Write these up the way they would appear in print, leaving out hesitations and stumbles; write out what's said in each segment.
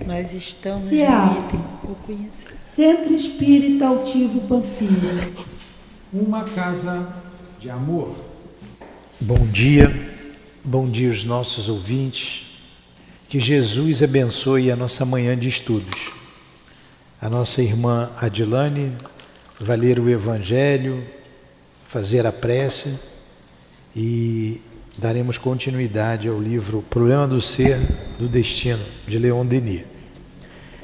Nós estamos CEAP, no item o conhecimento. Centro Espírita Altivo Panfilha. Uma casa de amor. Bom dia aos nossos ouvintes. Que Jesus abençoe a nossa manhã de estudos. A nossa irmã Adilane vai ler o Evangelho, fazer a prece e daremos continuidade ao livro Problema do Ser, do Destino, de Leon Denis.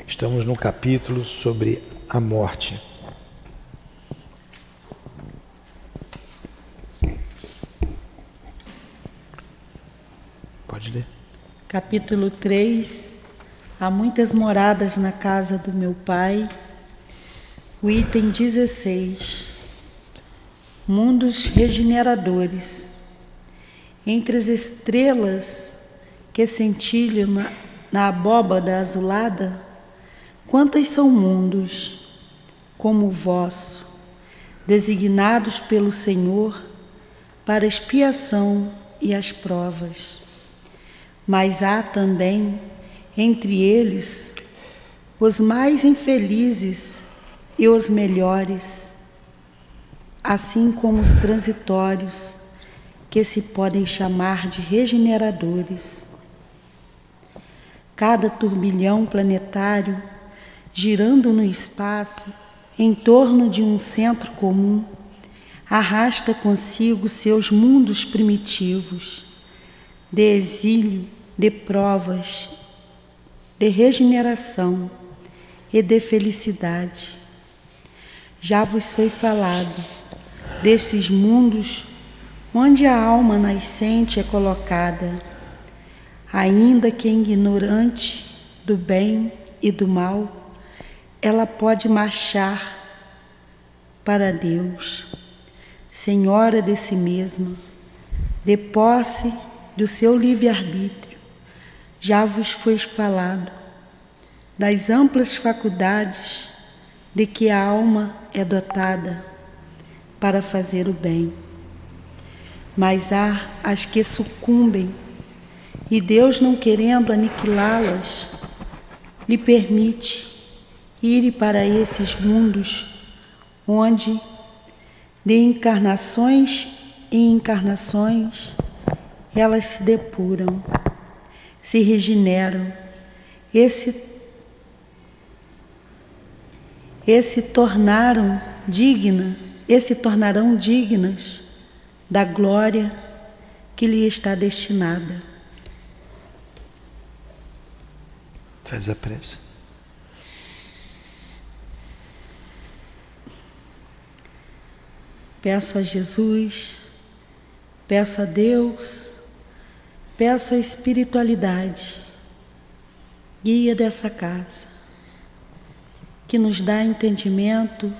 Estamos no capítulo sobre a morte. Pode ler. Capítulo 3. Há muitas moradas na casa do meu pai. O item 16. Mundos regeneradores. Entre as estrelas que cintilham na abóbada azulada, quantas são mundos, como o vosso, designados pelo Senhor para expiação e as provas. Mas há também, entre eles, os mais infelizes e os melhores, assim como os transitórios, que se podem chamar de regeneradores. Cada turbilhão planetário, girando no espaço, em torno de um centro comum, arrasta consigo seus mundos primitivos, de exílio, de provas, de regeneração e de felicidade. Já vos foi falado desses mundos onde a alma nascente é colocada, ainda que ignorante do bem e do mal, ela pode marchar para Deus, senhora de si mesma, de posse do seu livre-arbítrio. Já vos foi falado das amplas faculdades de que a alma é dotada para fazer o bem. Mas há as que sucumbem, e Deus, não querendo aniquilá-las, lhe permite ir para esses mundos onde, de encarnações em encarnações, elas se depuram, se regeneram e se tornarão dignas da glória que lhe está destinada. Faz a prece. Peço a Jesus, peço a Deus, peço a espiritualidade, guia dessa casa, que nos dá entendimento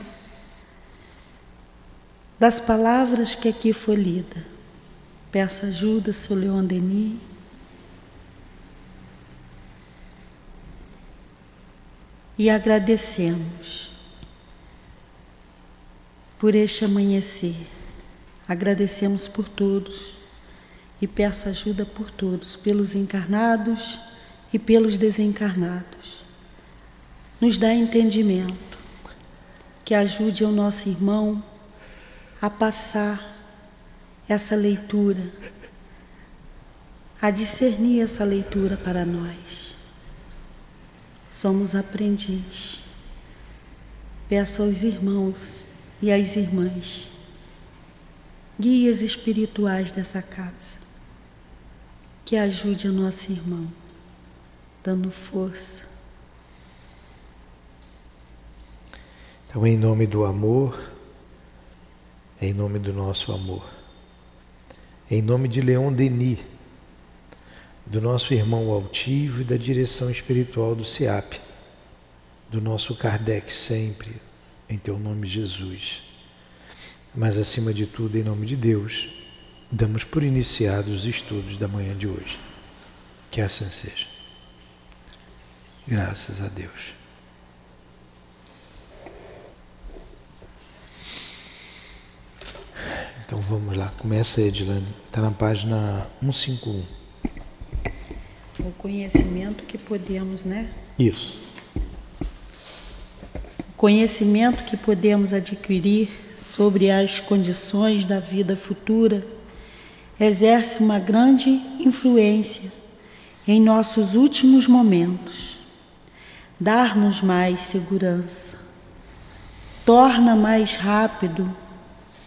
das palavras que aqui foi lida. Peço ajuda, Sr. Leon Denis, e agradecemos por este amanhecer. Agradecemos por todos e peço ajuda por todos, pelos encarnados e pelos desencarnados. Nos dá entendimento, que ajude o nosso irmão a passar essa leitura, a discernir essa leitura para nós. Somos aprendizes. Peço aos irmãos e às irmãs, guias espirituais dessa casa, que ajude o nosso irmão, dando força. Então, em nome do amor, em nome do nosso amor, em nome de Leon Denis, do nosso irmão altivo e da direção espiritual do CEAP, do nosso Kardec sempre, em teu nome, Jesus. Mas, acima de tudo, em nome de Deus, damos por iniciados os estudos da manhã de hoje. Que assim seja. Graças a Deus. Então vamos lá, começa aí, Edilane. Está na página 151. O conhecimento que podemos, Isso. O conhecimento que podemos adquirir sobre as condições da vida futura exerce uma grande influência em nossos últimos momentos. Dar-nos mais segurança, torna mais rápido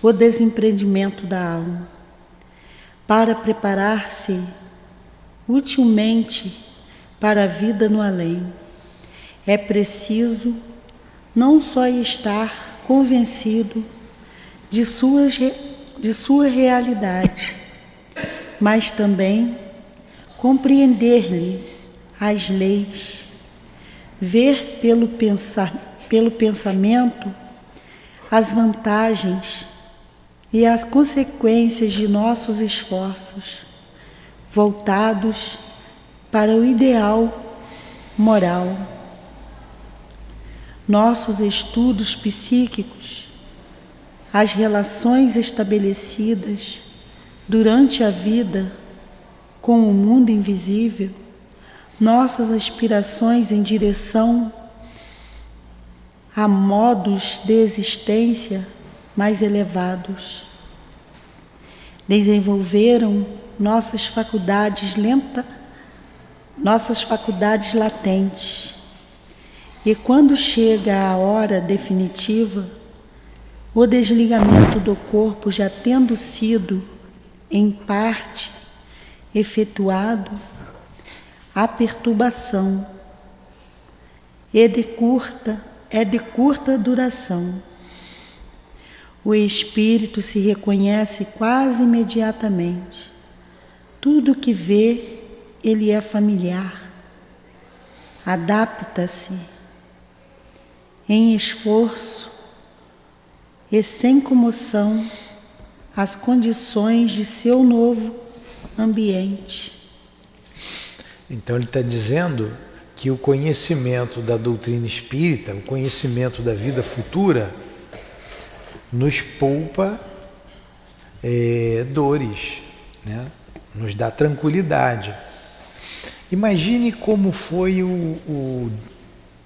o desentendimento da alma. Para preparar-se utilmente para a vida no além, é preciso não só estar convencido de sua realidade, mas também compreender-lhe as leis, ver pelo pensamento as vantagens e as consequências de nossos esforços voltados para o ideal moral. Nossos estudos psíquicos, as relações estabelecidas durante a vida com o mundo invisível, nossas aspirações em direção a modos de existência mais elevados, desenvolveram nossas faculdades latentes. E quando chega a hora definitiva, o desligamento do corpo já tendo sido, em parte, efetuado, a perturbação é de curta duração. O espírito se reconhece quase imediatamente. Tudo que vê, ele é familiar. Adapta-se em esforço e sem comoção às condições de seu novo ambiente. Então ele está dizendo que o conhecimento da doutrina espírita, o conhecimento da vida futura, nos poupa dores, né? Nos dá tranquilidade. Imagine como foi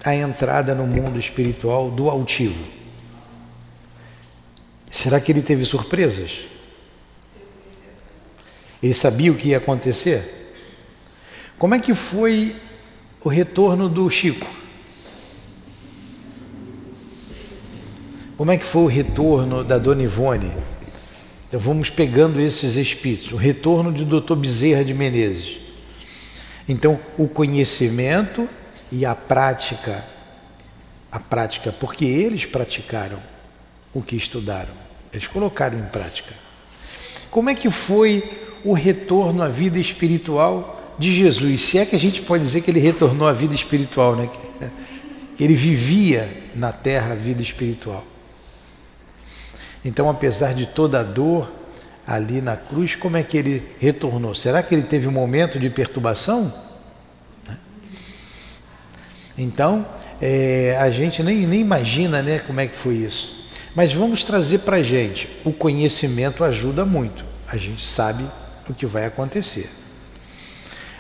a entrada no mundo espiritual do altivo. Será que ele teve surpresas? Ele sabia o que ia acontecer? Como é que foi o retorno do Chico? Como é que foi o retorno da Dona Ivone? Então vamos pegando esses espíritos. O retorno de Dr. Bezerra de Menezes. Então o conhecimento e a prática, porque eles praticaram o que estudaram, eles colocaram em prática. Como é que foi o retorno à vida espiritual de Jesus? Se é que a gente pode dizer que ele retornou à vida espiritual, né? Que ele vivia na terra a vida espiritual. Então, apesar de toda a dor ali na cruz, como é que ele retornou? Será que ele teve um momento de perturbação? Então, a gente nem imagina, né, como é que foi isso. Mas vamos trazer para a gente. O conhecimento ajuda muito. A gente sabe o que vai acontecer.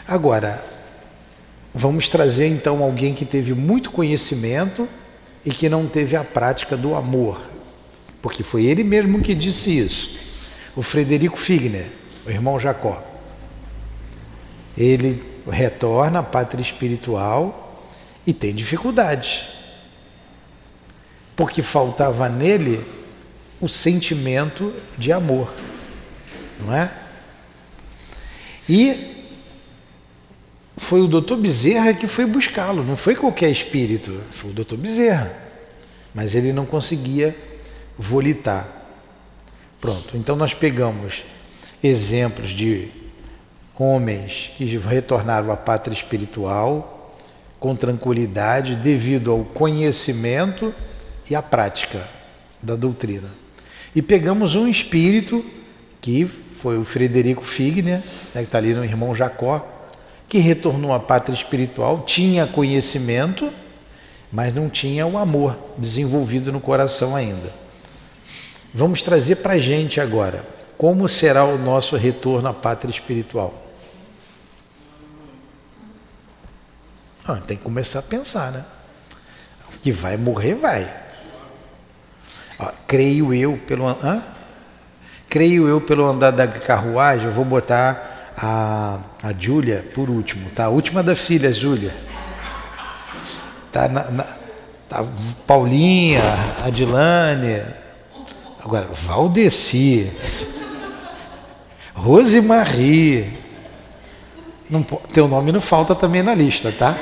Agora, vamos trazer então alguém que teve muito conhecimento e que não teve a prática do amor. Porque foi ele mesmo que disse isso. O Frederico Figner, o irmão Jacó. Ele retorna à pátria espiritual e tem dificuldades. Porque faltava nele o sentimento de amor. Não é? E foi o Dr. Bezerra que foi buscá-lo, não foi qualquer espírito, foi o Dr. Bezerra. Mas ele não conseguia volitar. Pronto, então nós pegamos exemplos de homens que retornaram à pátria espiritual com tranquilidade devido ao conhecimento e à prática da doutrina. E pegamos um espírito que foi o Frederico Figner, né, que está ali no irmão Jacó, que retornou à pátria espiritual, tinha conhecimento, mas não tinha o amor desenvolvido no coração ainda. Vamos trazer para a gente agora, como será o nosso retorno à pátria espiritual. Tem que começar a pensar, né? Que vai morrer, vai. Creio eu pelo andar da carruagem, eu vou botar a Júlia por último, tá? A última da filha, Júlia. Tá Paulinha, a Dilane. Agora, Valdeci, Rosemarie. Teu nome não falta também na lista, tá?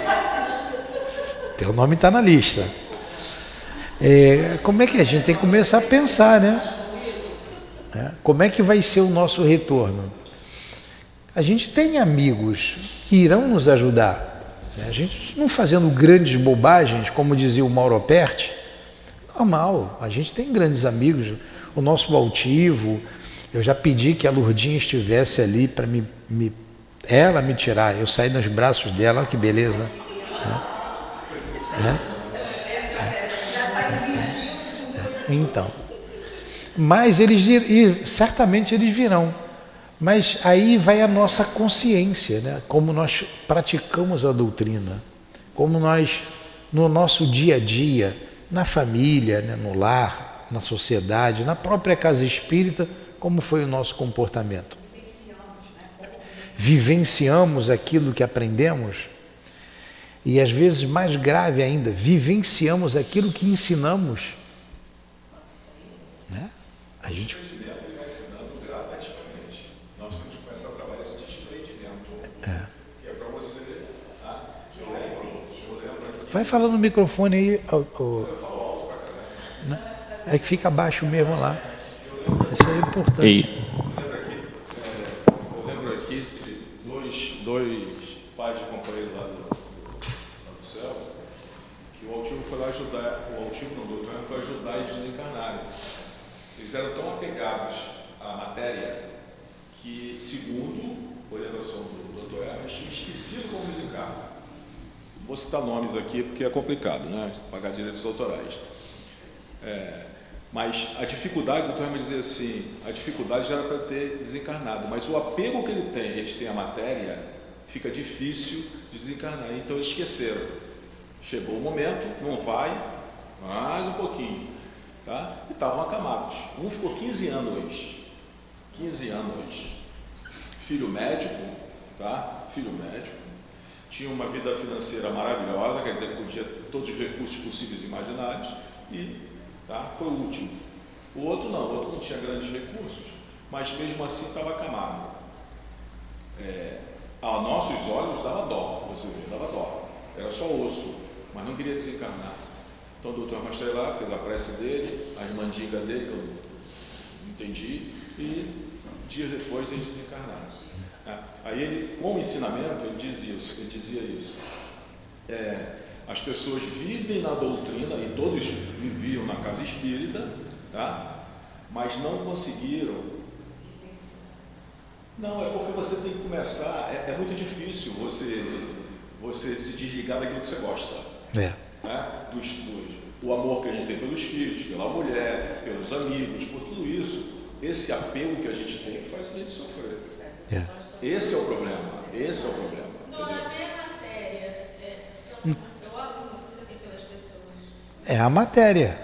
Teu nome está na lista. Como é que a gente tem que começar a pensar, né? Como é que vai ser o nosso retorno? A gente tem amigos que irão nos ajudar. A gente não fazendo grandes bobagens, como dizia o Mauro Perti. Normal, a gente tem grandes amigos. O nosso altivo, eu já pedi que a Lourdinha estivesse ali para ela me tirar. Eu saí nos braços dela, olha que beleza. Então, mas certamente eles virão. Mas aí vai a nossa consciência, né? Como nós praticamos a doutrina, como nós, no nosso dia a dia, na família, né? No lar, na sociedade, na própria casa espírita, como foi o nosso comportamento. Vivenciamos aquilo que aprendemos. E às vezes, mais grave ainda, vivenciamos aquilo que ensinamos. Né? A gente Ele vai ensinando gradativamente. Nós temos que começar a trabalhar esse desprendimento. Que é para você. Tá? Eu lembro aqui. Vai falando no microfone aí. É que fica abaixo mesmo lá. Isso é importante. Eu lembro aqui de dois pais de companheiros lá do céu, que o altivo foi lá ajudar, o doutor foi ajudar eles a desencarnarem. Eles eram tão apegados à matéria que, segundo a orientação do doutor Hermes, tinham esquecido como desencarna. Vou citar nomes aqui porque é complicado, né? Pagar direitos autorais. Mas a dificuldade, o doutor Hermes dizia assim, a dificuldade já era para ter desencarnado, mas o apego que eles têm à matéria, fica difícil de desencarnar. Então eles esqueceram. Chegou o momento, não vai, mais um pouquinho. Tá? E estavam acamados. Um ficou 15 anos. 15 anos. Filho médico, tá? Filho médico. Tinha uma vida financeira maravilhosa, quer dizer, podia todos os recursos possíveis e imaginários. E foi o último. O outro não tinha grandes recursos, mas mesmo assim estava acamado. A nossos olhos dava dó, você vê, dava dó. Era só osso, mas não queria desencarnar. Então o doutor mostrei lá, fez a prece dele, as mandigas dele, que eu não entendi, e dias depois eles desencarnaram. Aí ele, com o ensinamento, ele dizia isso. As pessoas vivem na doutrina, e todos viviam na casa espírita, tá? Mas não conseguiram. Não, é porque você tem que começar, é muito difícil você se desligar daquilo que você gosta. Né? O amor que a gente tem pelos filhos, pela mulher, pelos amigos, por tudo isso, esse apego que a gente tem que faz a gente sofrer. Esse é o problema. Não é bem a matéria, é o amor que você tem pelas pessoas. É a matéria.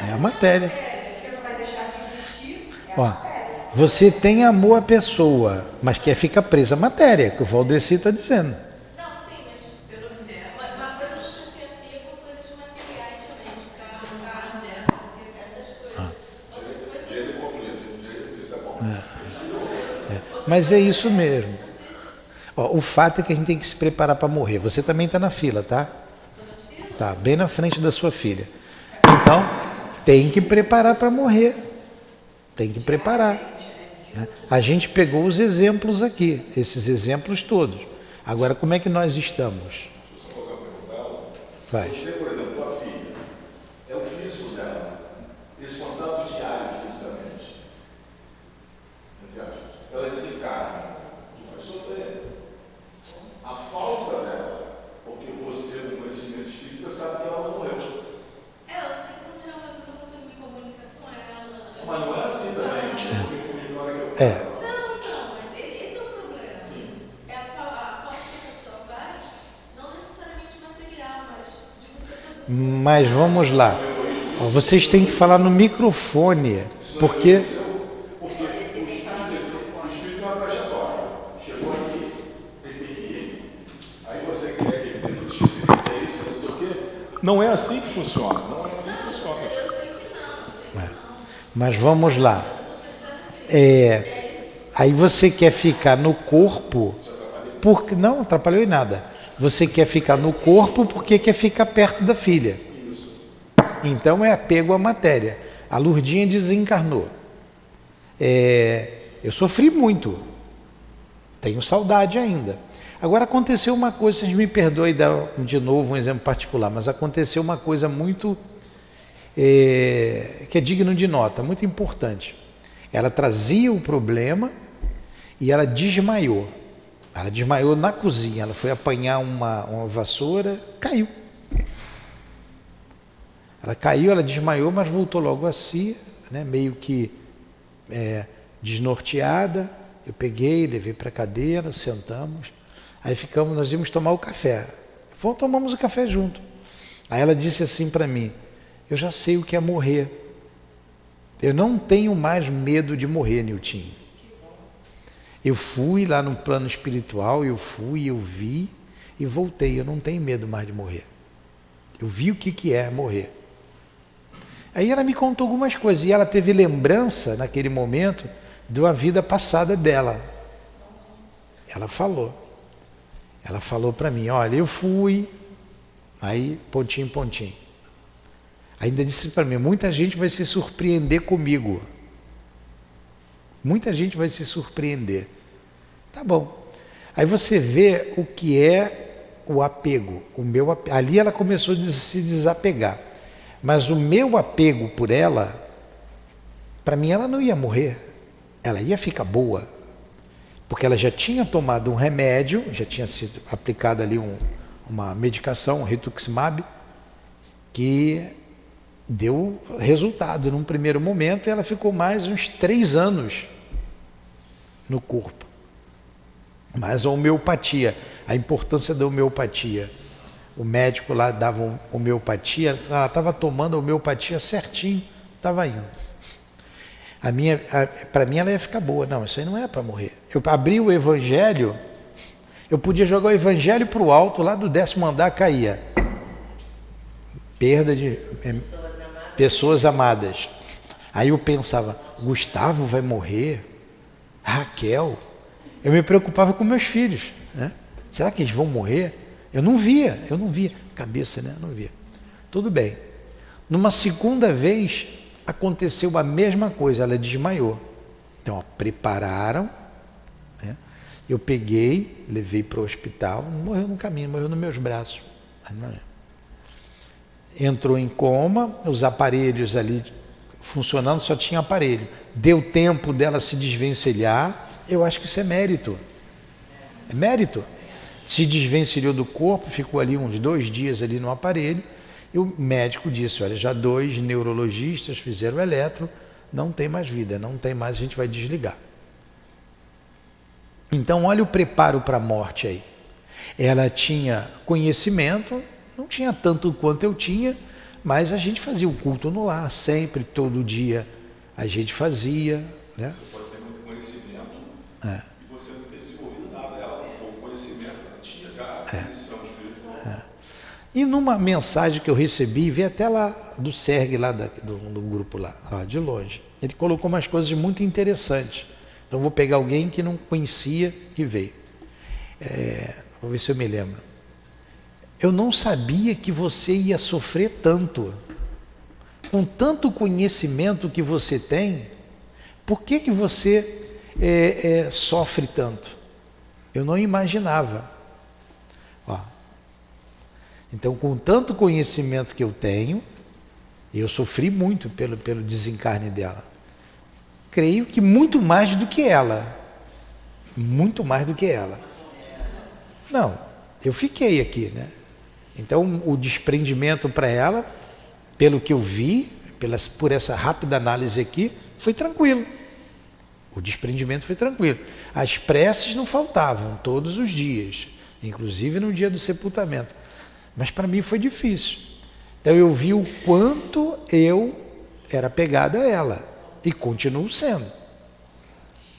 É a matéria. Porque não vai deixar de existir. Você tem amor à pessoa, mas quer ficar presa à matéria, que o Valdeci está dizendo. Não, sim, mas uma coisa você tem apego com coisas materiais também, de carro, casa, essas coisas. Mas é isso mesmo. O fato é que a gente tem que se preparar para morrer. Você também está na fila, tá? Tá, bem na frente da sua filha. Então, tem que preparar para morrer. Tem que preparar. Né? A gente pegou os exemplos aqui, esses exemplos todos. Agora, como é que nós estamos? Deixa eu só colocar uma pergunta. Vai. Você, por exemplo, tua filha, é o físico dela, esse contato diário fisicamente. Ela desencarna, tu vai sofrer. A falta dela, porque você, no conhecimento espírita, você sabe que ela não morreu. Eu sei que não, mas eu não consigo me comunicar com ela. Mas não é assim também, Não, mas esse é o problema. Sim. A falta que a pessoa faz, não necessariamente Mas vamos lá. Ó, vocês têm que falar no microfone, porque... O espírito é uma trajetória. Chegou aqui, tem que ir, aí você quer que ele tenha notícia, que tem isso, não sei o quê. Não é assim que funciona. Não é assim que funciona. Mas vamos lá. Aí você quer ficar no corpo, porque não atrapalhou em nada. Você quer ficar no corpo porque quer ficar perto da filha. Então é apego à matéria. A Lurdinha desencarnou. Eu sofri muito. Tenho saudade ainda. Agora aconteceu uma coisa, vocês me perdoem dar de novo um exemplo particular, mas aconteceu uma coisa muito que é digno de nota, muito importante. Ela trazia o problema e ela desmaiou. Ela desmaiou na cozinha, ela foi apanhar uma vassoura, caiu. Ela caiu, ela desmaiou, mas voltou logo a si, né, meio que desnorteada. Eu peguei, levei para a cadeira, sentamos, aí nós íamos tomar o café. Tomamos o café junto. Aí ela disse assim para mim: eu já sei o que é morrer. Eu não tenho mais medo de morrer, Niltinho. Eu fui lá no plano espiritual, eu vi e voltei. Eu não tenho medo mais de morrer. Eu vi o que é morrer. Aí ela me contou algumas coisas e ela teve lembrança naquele momento da vida passada dela. Ela falou para mim: olha, eu fui, aí pontinho, pontinho. Ainda disse para mim: muita gente vai se surpreender comigo. Muita gente vai se surpreender. Tá bom. Aí você vê o que é o apego. Ali ela começou a se desapegar. Mas o meu apego por ela, para mim ela não ia morrer. Ela ia ficar boa. Porque ela já tinha tomado um remédio, já tinha sido aplicada ali uma medicação, um rituximab, que deu resultado num primeiro momento, e ela ficou mais uns 3 anos no corpo. Mas a homeopatia, a importância da homeopatia. O médico lá dava homeopatia, ela estava tomando a homeopatia certinho, estava indo. Para mim ela ia ficar boa. Não, isso aí não é para morrer. Eu abri o evangelho, eu podia jogar o evangelho para o alto, lá do 10º andar caía. Perda de pessoas amadas. Aí eu pensava: Gustavo vai morrer? Raquel? Eu me preocupava com meus filhos, né? Será que eles vão morrer? Eu não via. Cabeça, né? Não via. Tudo bem. Numa segunda vez, aconteceu a mesma coisa, ela desmaiou. Então, prepararam, né? Eu peguei, levei para o hospital, não morreu no caminho, morreu nos meus braços. Entrou em coma, os aparelhos ali funcionando, só tinha aparelho. Deu tempo dela se desvencilhar. Eu acho que isso é mérito. É mérito. Se desvencilhou do corpo, ficou ali uns 2 dias ali no aparelho, e o médico disse: olha, já 2 neurologistas fizeram eletro, não tem mais vida, não tem mais, a gente vai desligar. Então olha o preparo para a morte aí. Ela tinha conhecimento, não tinha tanto quanto eu tinha, mas a gente fazia o culto no lar, sempre, todo dia a gente fazia, né? Você pode ter muito conhecimento e você não ter desenvolvido nada. Ela, com o conhecimento, ela tinha já a aquisição espiritual. E numa mensagem que eu recebi, veio até lá do Serg, lá do grupo lá, de longe, ele colocou umas coisas muito interessantes. Então vou pegar alguém que não conhecia, que veio. Vou ver se eu me lembro. Eu não sabia que você ia sofrer tanto. Com tanto conhecimento que você tem, por que você sofre tanto? Eu não imaginava. Então, com tanto conhecimento que eu tenho, eu sofri muito pelo desencarne dela. Creio que muito mais do que ela. Muito mais do que ela. Não, eu fiquei aqui, né? Então, o desprendimento para ela, pelo que eu vi, por essa rápida análise aqui, foi tranquilo. O desprendimento foi tranquilo. As preces não faltavam todos os dias, inclusive no dia do sepultamento. Mas para mim foi difícil. Então eu vi o quanto eu era apegado a ela e continuo sendo.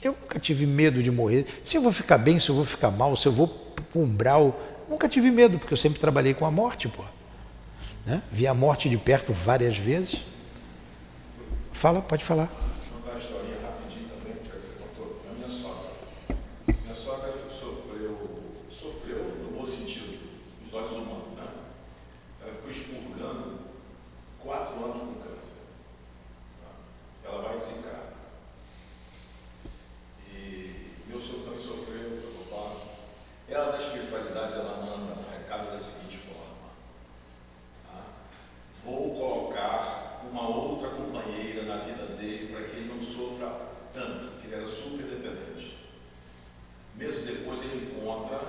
Eu nunca tive medo de morrer. Se eu vou ficar bem, se eu vou ficar mal, se eu vou para o umbral, nunca tive medo, porque eu sempre trabalhei com a morte, pô. Né? Vi a morte de perto várias vezes. Fala, pode falar. Vou contar uma historinha rapidinho também, que você contou. A minha sogra. Minha sogra sofreu no bom sentido, nos olhos humanos, né? Ela ficou expurgando 4 anos com câncer. Tá? Ela vai desencarnar. E meu sogro também sofreu, preocupado. Ela, na espiritualidade, ela manda um recado da seguinte forma: tá? Vou colocar uma outra companheira na vida dele para que ele não sofra tanto, que ele era super dependente. Mesmo depois ele encontra,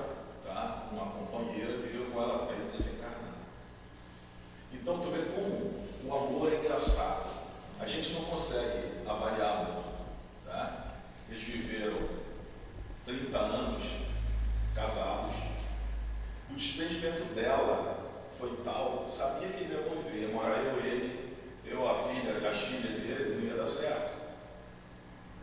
tá, uma companheira que veio com ela para ele desencarnar. Então, tu vê como o amor é engraçado. A gente não consegue avaliar amor. Tá? Eles viveram 30 anos casados. O desprendimento dela foi tal, sabia que ele ia conviver, ia morar eu, a filha, as filhas e ele, não ia dar certo.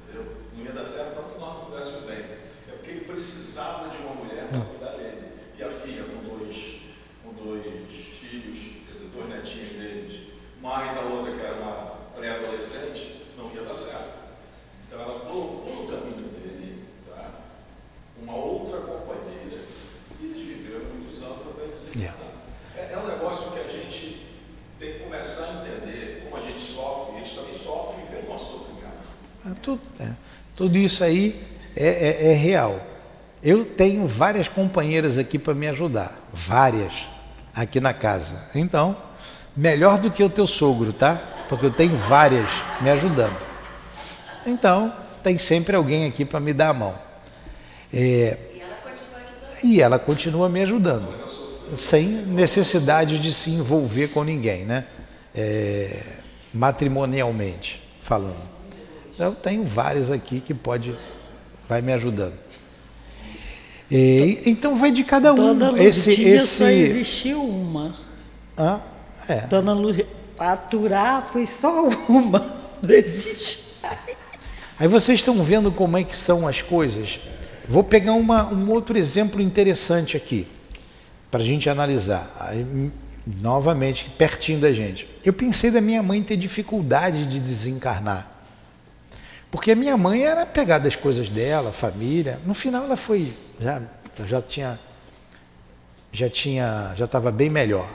Entendeu? Não ia dar certo tanto que nós não pudéssemos bem. É porque ele precisava de uma mulher para cuidar dele. E a filha com dois filhos, quer dizer, 2 netinhos deles, mais a outra que era uma pré-adolescente, não ia dar certo. Então ela colocou no caminho dele, tá, uma outra companheira, e eles viveram muitos anos até desencarnar. É um negócio que a gente tem que começar a entender como a gente sofre, e eles também sofrem e vê o nosso sofrimento. Tudo isso aí é real. Eu tenho várias companheiras aqui para me ajudar, várias, aqui na casa. Então, melhor do que o teu sogro, tá? Porque eu tenho várias me ajudando. Então, tem sempre alguém aqui para me dar a mão. E ela continua me ajudando, sem necessidade de se envolver com ninguém, né? Matrimonialmente falando. Então, eu tenho várias aqui que vai me ajudando. Então vai de cada um. Dona Lourdinha só existiu uma. Dona Lourdinha, aturar foi só uma, não existe. Aí vocês estão vendo como é que são as coisas. Vou pegar um outro exemplo interessante aqui, para a gente analisar. Aí, novamente, pertinho da gente. Eu pensei da minha mãe ter dificuldade de desencarnar. Porque a minha mãe era apegada às coisas dela, família. No final ela foi, já estava bem melhor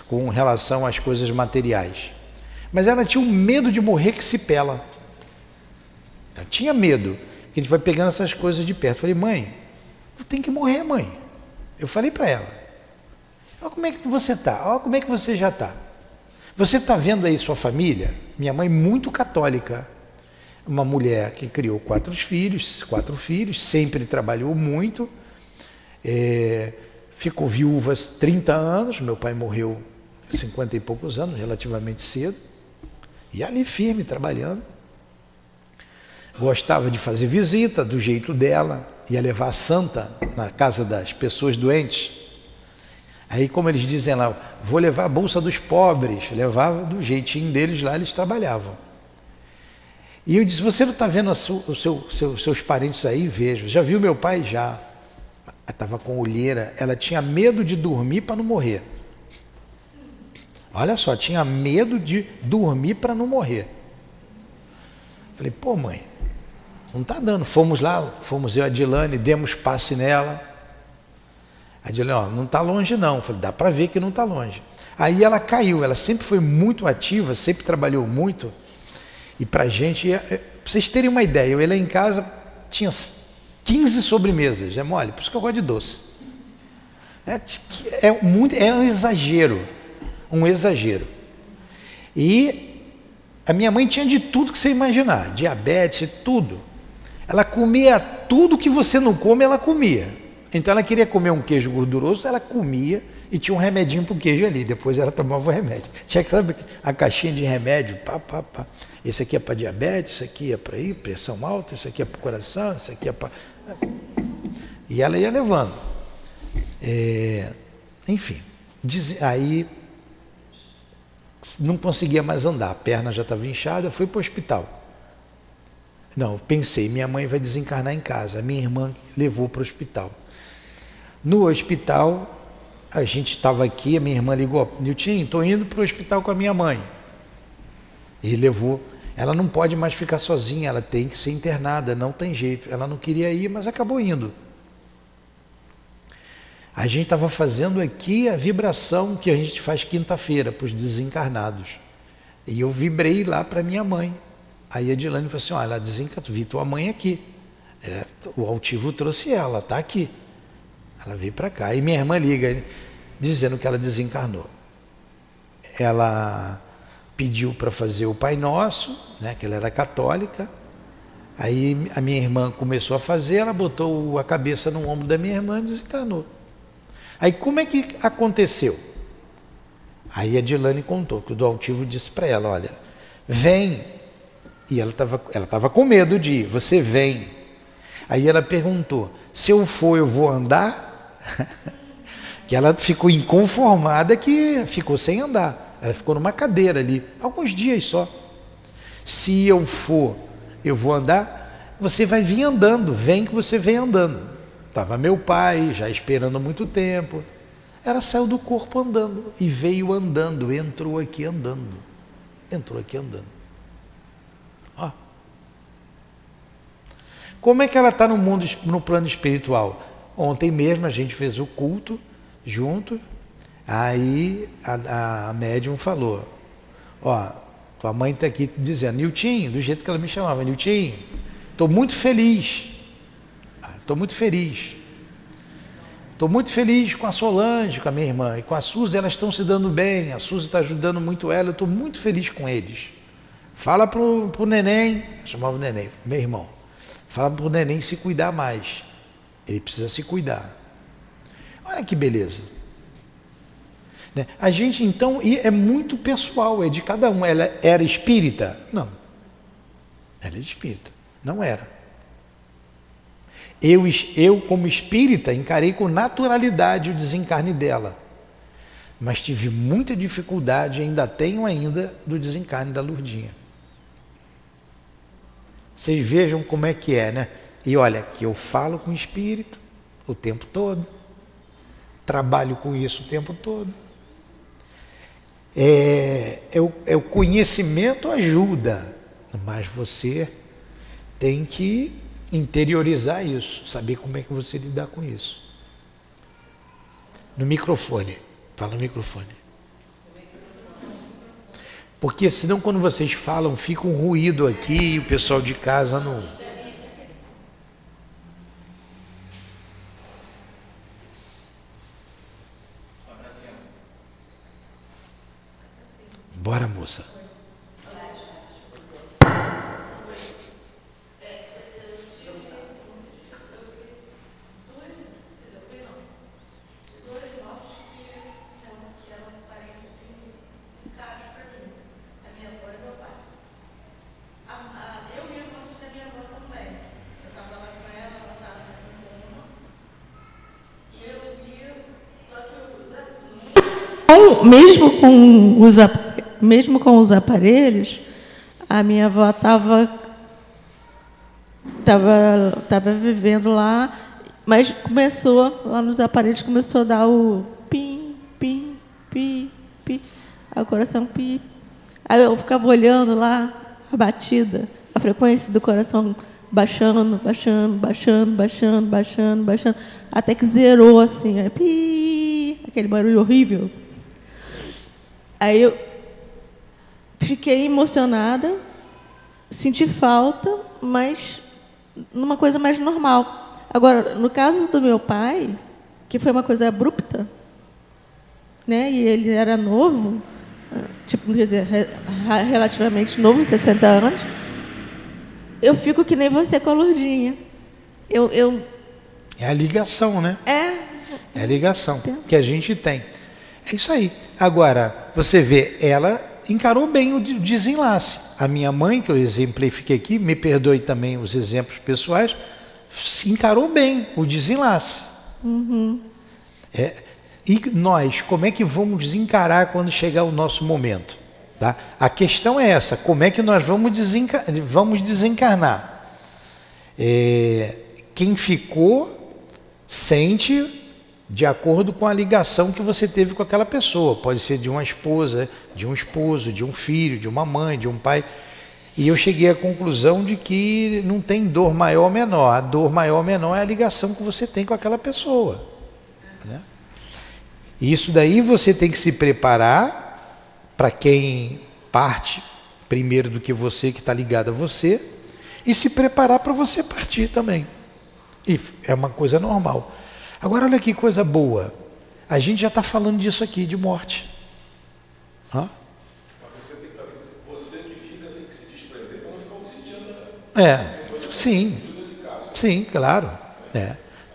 com relação às coisas materiais. Mas ela tinha um medo de morrer que se pela. Ela tinha medo, porque a gente vai pegando essas coisas de perto. Eu falei, mãe, tu tem que morrer, mãe. Eu falei para ela, olha como é que você está, olha como é que você já está. Você está vendo aí sua família? Minha mãe muito católica. Uma mulher que criou 4 filhos, sempre trabalhou muito, ficou viúva 30 anos, meu pai morreu 50 e poucos anos, relativamente cedo, e ali firme, trabalhando. Gostava de fazer visita do jeito dela, ia levar a santa na casa das pessoas doentes. Aí, como eles dizem lá, vou levar a bolsa dos pobres, levava do jeitinho deles lá, eles trabalhavam. E eu disse, você não está vendo seus parentes aí? Vejo. Já viu meu pai? Já. Estava com olheira. Ela tinha medo de dormir para não morrer. Olha só, tinha medo de dormir para não morrer. Falei, pô mãe, não está dando. Fomos lá, fomos eu e a Dilane, demos passe nela. A Dilane, não está longe não. Falei, dá para ver que não está longe. Aí ela caiu, ela sempre foi muito ativa, sempre trabalhou muito. E para gente, para vocês terem uma ideia, eu ia lá em casa, tinha 15 sobremesas, é mole, por isso que eu gosto de doce. É um exagero, E a minha mãe tinha de tudo que você imaginar, diabetes, tudo. Ela comia tudo que você não come, ela comia. Então ela queria comer um queijo gorduroso, ela comia e tinha um remedinho para o queijo ali, depois ela tomava o remédio. Tinha que saber a caixinha de remédio, Esse aqui é para diabetes, isso aqui é para pressão alta, isso aqui é para o coração, isso aqui é para... E ela ia levando. Enfim, aí não conseguia mais andar, a perna já estava inchada, fui para o hospital. Não, pensei, minha mãe vai desencarnar em casa. A minha irmã levou para o hospital. No hospital, a gente estava aqui, a minha irmã ligou, Niltinho, estou indo para o hospital com a minha mãe. E levou. Ela não pode mais ficar sozinha, ela tem que ser internada, não tem jeito. Ela não queria ir, mas acabou indo. A gente estava fazendo aqui a vibração que a gente faz quinta-feira para os desencarnados. E eu vibrei lá para minha mãe. Aí a Dilane falou assim, olha, ela desencarnou, vi tua mãe aqui. O altivo trouxe ela, está aqui. Ela veio para cá. E minha irmã liga, dizendo que ela desencarnou. Ela pediu para fazer o Pai Nosso, né, que ela era católica. Aí a minha irmã começou a fazer, ela botou a cabeça no ombro da minha irmã e desencarnou. Aí como é que aconteceu? Aí a Dilane contou que o do altivo disse para ela, olha, vem. E ela estava com medo de ir, você vem. Aí ela perguntou, se eu for, eu vou andar? Que ela ficou inconformada que ficou sem andar. Ela ficou numa cadeira ali, alguns dias só. Se eu for, eu vou andar, você vai vir andando, vem que você vem andando. Estava meu pai, já esperando muito tempo. Ela saiu do corpo andando e veio andando, entrou aqui andando. Entrou aqui andando. Ó. Como é que ela está no mundo, no plano espiritual? Ontem mesmo a gente fez o culto junto, aí a médium falou, ó, tua mãe está aqui dizendo, Niltinho, do jeito que ela me chamava, Niltinho, estou muito feliz. Estou muito feliz. Estou muito feliz com a Solange, com a minha irmã, e com a Suzy, elas estão se dando bem, a Suzy está ajudando muito ela, eu estou muito feliz com eles. Fala pro neném, chamava o neném, meu irmão, fala pro neném se cuidar mais. Ele precisa se cuidar. Olha que beleza. Né? A gente então, e é muito pessoal, é de cada um. Ela era espírita? Não. Ela era espírita, não era. Eu, como espírita, encarei com naturalidade o desencarne dela. Mas tive muita dificuldade, ainda tenho ainda, do desencarne da Lourdinha. Vocês vejam como é que é, né? E olha, que eu falo com o espírito o tempo todo. Trabalho com isso o tempo todo. O conhecimento ajuda, mas você tem que interiorizar isso, saber como é que você lidar com isso. No microfone, fala no microfone. Porque senão quando vocês falam fica um ruído aqui e o pessoal de casa não... Bora, moça. Mesmo com os aparelhos, a minha avó estava vivendo lá, mas começou, lá nos aparelhos, começou a dar o pim, pim, pim, pim, o coração pim. Aí eu ficava olhando lá a batida, a frequência do coração baixando, baixando, baixando, baixando, baixando, baixando, até que zerou assim, aí, pim, aquele barulho horrível. Aí eu fiquei emocionada, senti falta, mas numa coisa mais normal. Agora, no caso do meu pai, que foi uma coisa abrupta, né, e ele era novo, tipo, quer dizer, relativamente novo, 60 anos, eu fico que nem você com a Lourdinha. É a ligação, né? É a ligação que a gente tem. É isso aí. Agora, você vê, ela encarou bem o desenlace. A minha mãe, que eu exemplifiquei aqui, me perdoe também os exemplos pessoais, encarou bem o desenlace. Uhum. E nós, como é que vamos desencarar quando chegar o nosso momento? Tá? A questão é essa, como é que nós vamos desencarnar? Quem ficou, sente de acordo com a ligação que você teve com aquela pessoa. Pode ser de uma esposa, de um esposo, de um filho, de uma mãe, de um pai. E eu cheguei à conclusão de que não tem dor maior ou menor. A dor maior ou menor é a ligação que você tem com aquela pessoa, né? E isso daí você tem que se preparar para quem parte primeiro do que você, que está ligado a você, e se preparar para você partir também. E é uma coisa normal. Agora, olha que coisa boa. A gente já está falando disso aqui, de morte. Hã? Você que fica tem que se desprender para não ficar obsidiando. Sim. Sim, claro.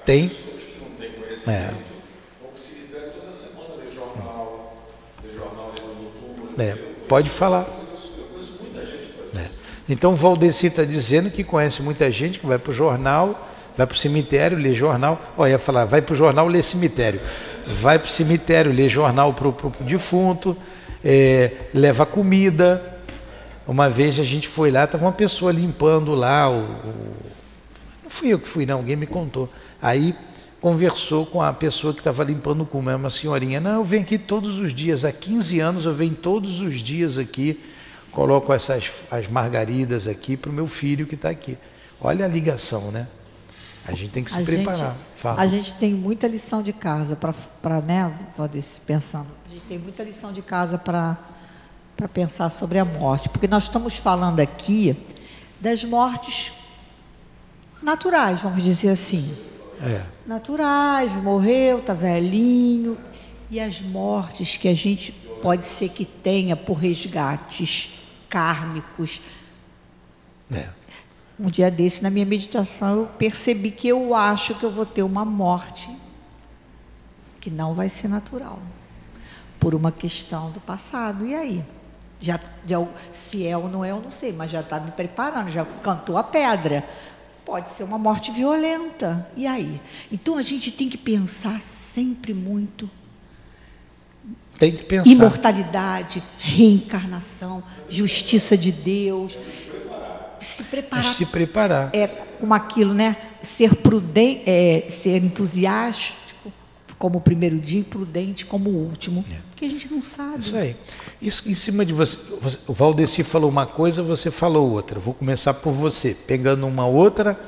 Tem. As pessoas que não têm conhecimento vão se ligar toda semana, ler jornal, no túmulo. Pode falar. Eu conheço muita gente que faz isso. Então, o Valdeci está dizendo que conhece muita gente que vai para o jornal, vai para o cemitério, lê jornal. Olha, ia falar, vai para o jornal, lê cemitério. Vai para o cemitério, lê jornal para o defunto, leva comida. Uma vez a gente foi lá, estava uma pessoa limpando lá, não fui eu que fui não, alguém me contou. Aí conversou com a pessoa que estava limpando o cúmulo, uma senhorinha. Não, eu venho aqui todos os dias, há 15 anos eu venho todos os dias aqui, coloco as margaridas aqui para o meu filho que está aqui. Olha a ligação, né? A gente tem que se preparar. A gente tem muita lição de casa para, né, Valdeci, pensando. A gente tem muita lição de casa para pensar sobre a morte, porque nós estamos falando aqui das mortes naturais, vamos dizer assim. Naturais, morreu, está velhinho. E as mortes que a gente pode ser que tenha por resgates kármicos. Um dia desse, na minha meditação, eu percebi que eu acho que eu vou ter uma morte que não vai ser natural, por uma questão do passado. E aí? Se é ou não é, eu não sei, mas já está me preparando, já cantou a pedra. Pode ser uma morte violenta. E aí? Então, a gente tem que pensar sempre muito. Tem que pensar. Imortalidade, reencarnação, justiça de Deus. Se preparar. Como aquilo, né? Ser prudente, ser entusiástico como o primeiro dia e prudente como o último. Porque a gente não sabe. Isso aí. Isso em cima de você. O Valdeci falou uma coisa, você falou outra. Vou começar por você, pegando uma outra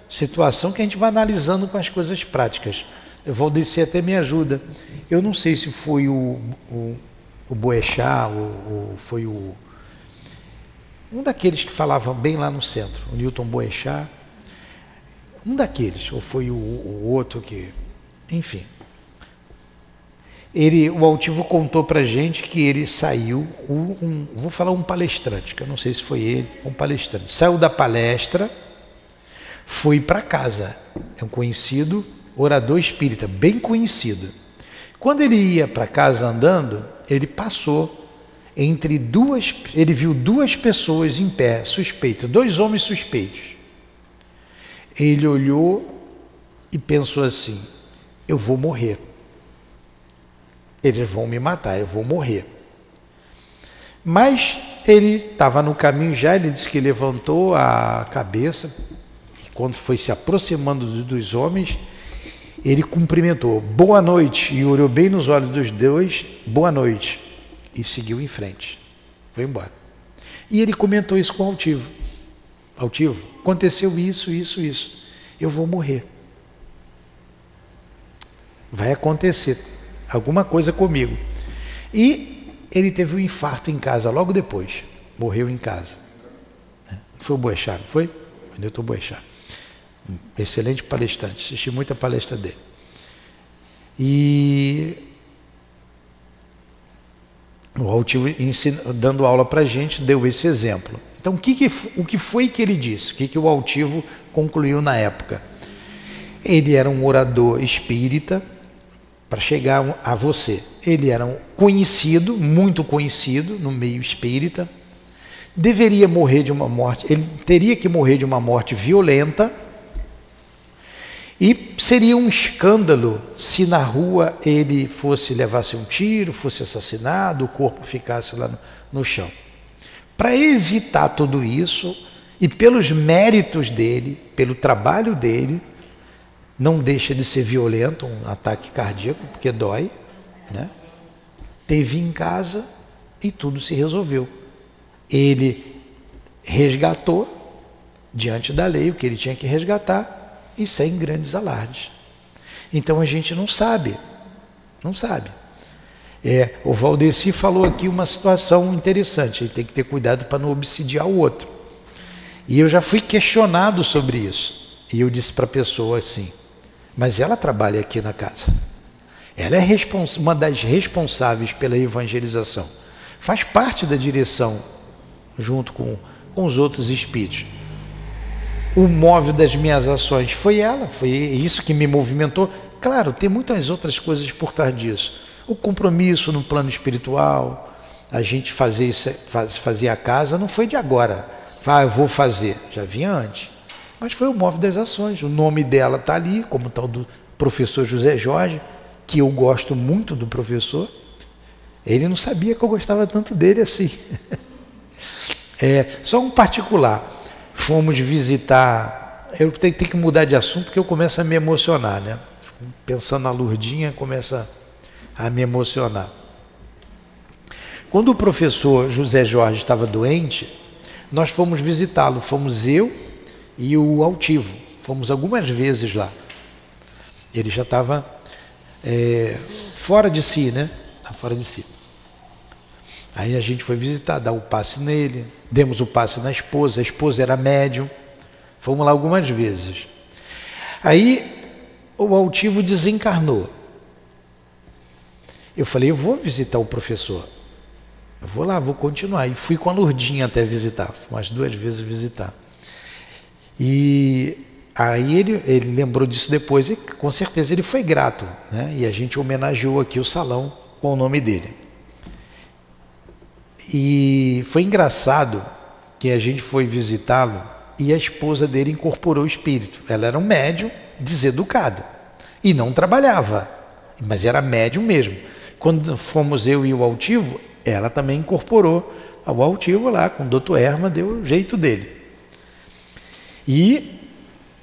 situação que a gente vai analisando com as coisas práticas. O Valdeci até me ajuda. Eu não sei se foi o Boechat, ou foi um daqueles que falavam bem lá no centro, o Newton Boechat, um daqueles, ou foi o outro que, enfim. O Altivo contou para a gente que ele saiu, vou falar um palestrante, que eu não sei se foi ele, um palestrante, saiu da palestra, foi para casa, é um conhecido orador espírita, bem conhecido. Quando ele ia para casa andando, ele passou ele viu duas pessoas em pé, suspeitas, dois homens suspeitos. Ele olhou e pensou assim: eu vou morrer. Eles vão me matar, eu vou morrer. Mas ele estava no caminho já, ele disse que levantou a cabeça e quando foi se aproximando dos homens, ele cumprimentou, boa noite, e olhou bem nos olhos dos dois, boa noite. E seguiu em frente, foi embora. E ele comentou isso com o Altivo. Altivo, aconteceu isso, eu vou morrer. Vai acontecer alguma coisa comigo. E ele teve um infarto em casa logo depois, morreu em casa. Foi o Boechat, não foi? O Newton Boechat. Um excelente palestrante, assisti muita palestra dele. E o Altivo, dando aula para a gente, deu esse exemplo. Então, o que foi que ele disse? O que o Altivo concluiu na época? Ele era um orador espírita, para chegar a você. Ele era um conhecido, muito conhecido no meio espírita, deveria morrer de uma morte, ele teria que morrer de uma morte violenta, e seria um escândalo se na rua ele levasse um tiro, fosse assassinado, o corpo ficasse lá no chão. Para evitar tudo isso, e pelos méritos dele, pelo trabalho dele, não deixa de ser violento, um ataque cardíaco, porque dói, né? Teve em casa e tudo se resolveu. Ele resgatou, diante da lei, o que ele tinha que resgatar, e sem grandes alardes. Então a gente não sabe. O Valdeci falou aqui uma situação interessante, a gente tem que ter cuidado para não obsidiar o outro. E eu já fui questionado sobre isso. E eu disse para a pessoa assim, mas ela trabalha aqui na casa. Ela é uma das responsáveis pela evangelização. Faz parte da direção, junto com os outros espíritos. O móvel das minhas ações foi ela, foi isso que me movimentou. Claro, tem muitas outras coisas por trás disso. O compromisso no plano espiritual, a gente fazer a casa, não foi de agora. Eu vou fazer, já vinha antes. Mas foi o móvel das ações. O nome dela está ali, como tal do professor José Jorge, que eu gosto muito do professor. Ele não sabia que eu gostava tanto dele assim. Só um particular. Fomos visitar, eu tenho que mudar de assunto que eu começo a me emocionar, né? Pensando na Lourdinha, começa a me emocionar. Quando o professor José Jorge estava doente, nós fomos visitá-lo, fomos eu e o Altivo, fomos algumas vezes lá. Ele já estava fora de si, né? Fora de si. Aí a gente foi visitar, dar o passe nele, demos o passe na esposa, a esposa era médium, fomos lá algumas vezes. Aí o Altivo desencarnou. Eu falei, eu vou visitar o professor, eu vou lá, vou continuar. E fui com a Lourdinha até visitar, fui umas 2 vezes visitar. E aí ele lembrou disso depois e com certeza ele foi grato, né? E a gente homenageou aqui o salão com o nome dele. E foi engraçado que a gente foi visitá-lo e a esposa dele incorporou o espírito. Ela era um médium deseducada e não trabalhava, mas era médium mesmo. Quando fomos eu e o Altivo, ela também incorporou o Altivo lá, com o doutor Erma, deu o jeito dele. E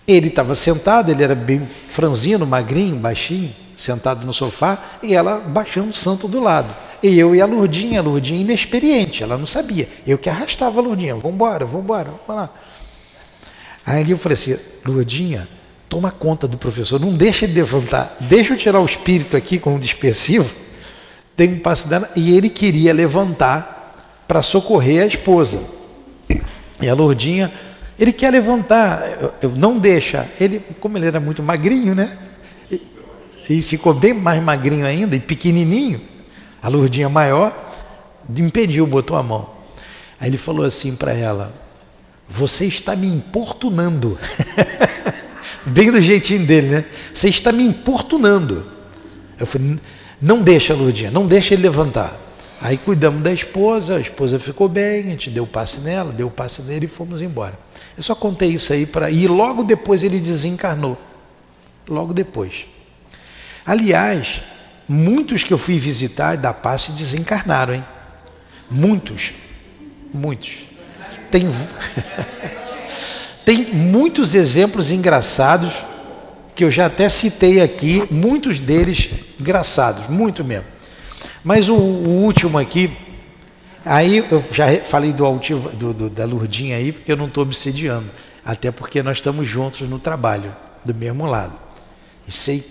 ele estava sentado, ele era bem franzino, magrinho, baixinho, sentado no sofá, e ela baixando o santo do lado. E eu e a Lourdinha inexperiente, ela não sabia. Eu que arrastava a Lourdinha, vamos embora, vamos lá. Aí eu falei assim, Lourdinha, toma conta do professor, não deixa ele levantar, deixa eu tirar o espírito aqui com o dispersivo, tem um passe dela, e ele queria levantar para socorrer a esposa. E a Lourdinha, ele quer levantar, eu não deixa, ele, como ele era muito magrinho, né? E ficou bem mais magrinho ainda, e pequenininho, a Lourdinha maior, impediu, botou a mão. Aí ele falou assim para ela, você está me importunando. Bem do jeitinho dele, né? Você está me importunando. Eu falei, não deixa, Lourdinha, não deixa ele levantar. Aí cuidamos da esposa, a esposa ficou bem, a gente deu o passe nela, deu o passe nele e fomos embora. Eu só contei isso aí para... E logo depois ele desencarnou. Logo depois. Aliás, muitos que eu fui visitar e dar passe desencarnaram, hein? Muitos. Tem muitos exemplos engraçados que eu já até citei aqui, muitos deles engraçados, muito mesmo. Mas o último aqui, aí eu já falei do Altivo, da Lourdinha aí, porque eu não estou obsediando, até porque nós estamos juntos no trabalho, do mesmo lado. E sei.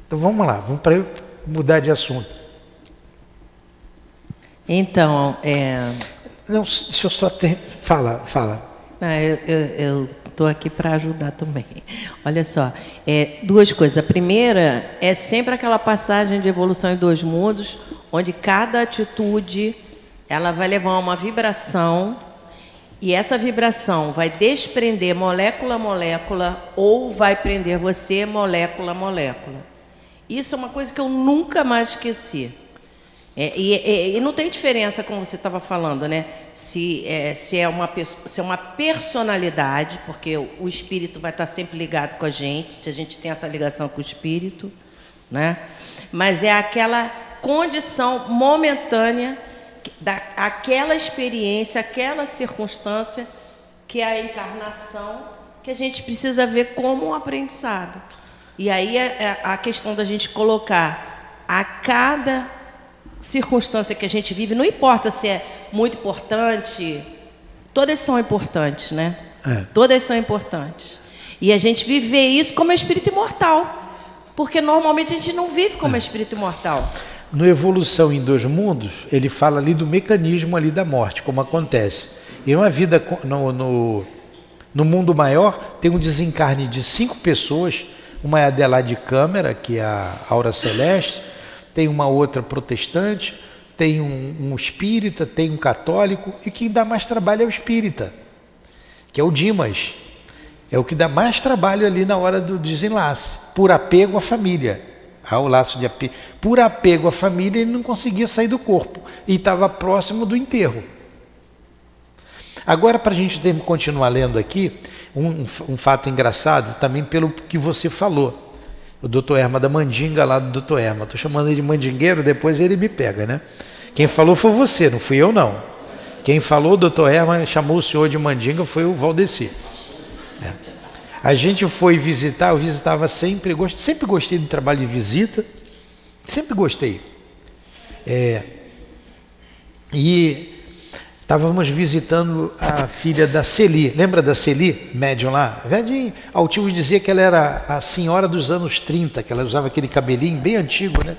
Então vamos lá, vamos para eu mudar de assunto. Então, Não, deixa eu só ter... Fala. Não, eu estou aqui para ajudar também. Olha só, 2 coisas. A primeira é sempre aquela passagem de evolução em 2 mundos, onde cada atitude ela vai levar a uma vibração, e essa vibração vai desprender molécula a molécula, ou vai prender você molécula a molécula. Isso é uma coisa que eu nunca mais esqueci. E não tem diferença, como você estava falando, né? Se é uma personalidade, porque o espírito vai estar sempre ligado com a gente, se a gente tem essa ligação com o espírito, né? Mas é aquela condição momentânea aquela experiência, aquela circunstância, que é a encarnação, que a gente precisa ver como um aprendizado. E aí a questão da gente colocar a cada circunstância que a gente vive, não importa se é muito importante, todas são importantes, né? Todas são importantes. E a gente viver isso como espírito imortal, porque normalmente a gente não vive como espírito imortal. No Evolução em Dois Mundos, ele fala ali do mecanismo ali da morte, como acontece. Em uma vida no mundo maior, tem um desencarne de 5 pessoas, uma é a Adelaide Câmara, que é a Aura Celeste, tem uma outra protestante, tem um espírita, tem um católico, e quem dá mais trabalho é o espírita, que é o Dimas. É o que dá mais trabalho ali na hora do desenlace, por apego à família. O laço de apego. Por apego à família, ele não conseguia sair do corpo e estava próximo do enterro. Agora, para a gente continuar lendo aqui, um fato engraçado, também pelo que você falou. O doutor Erma da Mandinga, lá do doutor Erma. Estou chamando ele de mandingueiro, depois ele me pega, né? Quem falou foi você, não fui eu, não. Quem falou, o doutor Erma, chamou o senhor de mandinga, foi o Valdeci. A gente foi visitar, eu visitava sempre gostei do trabalho de visita, sempre gostei. E estávamos visitando a filha da Celi, lembra da Celi, médium lá? Altivos dizia que ela era a senhora dos anos 30, que ela usava aquele cabelinho bem antigo, né?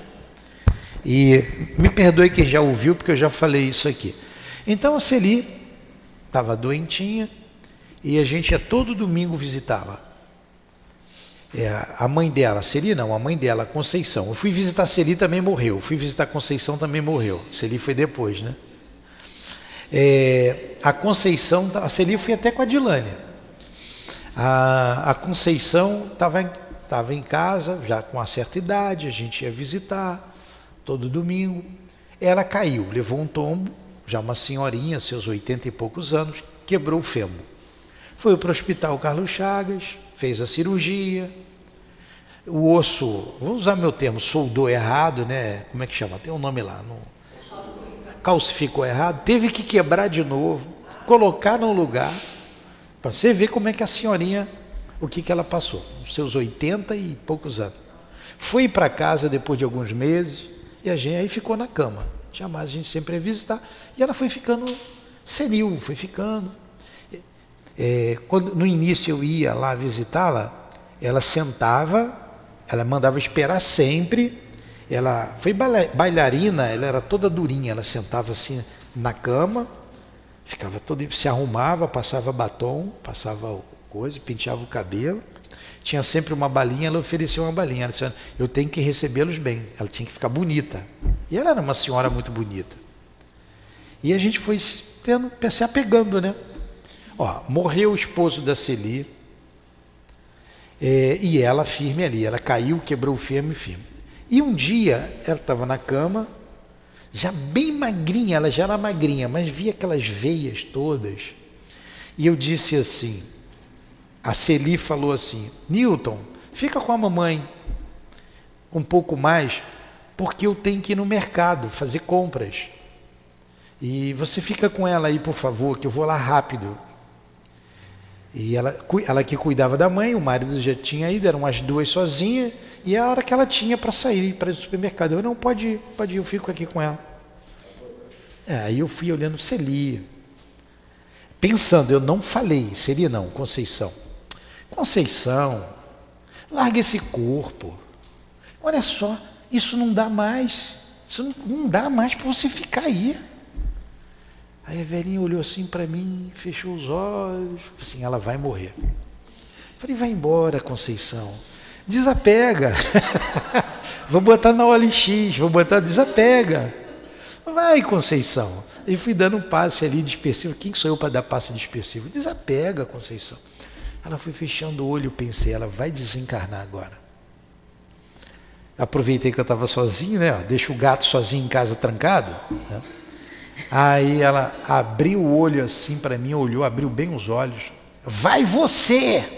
E me perdoe quem já ouviu, porque eu já falei isso aqui. Então a Celi estava doentinha, e a gente ia todo domingo visitá-la. A mãe dela, Celi não, a mãe dela, Conceição. Eu fui visitar a Celi, também morreu. Fui visitar a Conceição, também morreu. Celi foi depois, né? A Conceição, a Celi eu fui até com a Dilane. A Conceição estava em casa, já com uma certa idade, a gente ia visitar todo domingo. Ela caiu, levou um tombo, já uma senhorinha, seus 80 e poucos anos, quebrou o fêmur. Foi para o Hospital Carlos Chagas, fez a cirurgia, o osso, vou usar meu termo, soldou errado, né? Como é que chama? Tem um nome lá, calcificou errado, teve que quebrar de novo, colocar no lugar, para você ver como é que a senhorinha, o que ela passou, seus 80 e poucos anos. Foi para casa depois de alguns meses, e a gente aí ficou na cama, jamais a gente sempre ia visitar, e ela foi ficando senil, foi ficando. Quando no início eu ia lá visitá-la, ela sentava, ela mandava esperar sempre. Ela foi bailarina, ela era toda durinha, ela sentava assim na cama, ficava toda, se arrumava, passava batom, passava coisa, penteava o cabelo, tinha sempre uma balinha, ela oferecia uma balinha, ela disse, eu tenho que recebê-los bem, ela tinha que ficar bonita. E ela era uma senhora muito bonita. E a gente foi se apegando, né? Morreu o esposo da Celi, e ela firme ali, ela caiu, quebrou o fêmur firme. E um dia, ela estava na cama, já bem magrinha, ela já era magrinha, mas via aquelas veias todas. E eu disse assim, a Celi falou assim, Newton, fica com a mamãe um pouco mais, porque eu tenho que ir no mercado fazer compras. E você fica com ela aí, por favor, que eu vou lá rápido. E ela que cuidava da mãe, o marido já tinha ido, eram as duas sozinhas, e a hora que ela tinha para sair para o supermercado, eu não, pode ir, eu fico aqui com ela. Aí eu fui olhando Celi, pensando, eu não falei, Celi não, Conceição, larga esse corpo, olha só, isso não dá mais para você ficar aí. Aí a velhinha olhou assim para mim, fechou os olhos, assim, ela vai morrer. Falei, vai embora, Conceição, desapega, vou botar na OLX, desapega, vai, Conceição. E fui dando um passe ali dispersivo, quem sou eu para dar passe dispersivo? Desapega, Conceição. Ela foi fechando o olho, pensei, ela vai desencarnar agora. Aproveitei que eu estava sozinho, né? Deixa o gato sozinho em casa trancado, né? Aí ela abriu o olho assim para mim, olhou, abriu bem os olhos. Vai você!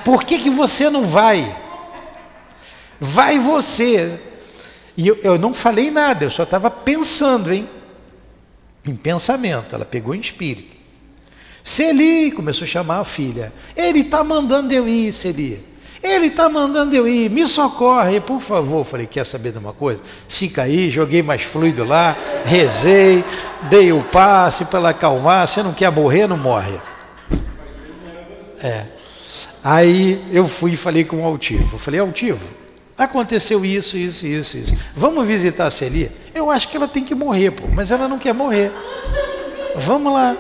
Por que você não vai? Vai você! E eu não falei nada, eu só estava pensando, hein? em pensamento, ela pegou em espírito. Celi, começou a chamar a filha. Ele está mandando eu ir, Celi. Ele está mandando eu ir, me socorre, por favor. Eu falei, quer saber de uma coisa? Fica aí, joguei mais fluido lá, rezei, dei o passe para ela acalmar. Você não quer morrer, não morre. Aí eu fui e falei com o Altivo. Eu falei, Altivo, aconteceu isso. Vamos visitar a Celi? Eu acho que ela tem que morrer, pô, mas ela não quer morrer. Vamos lá.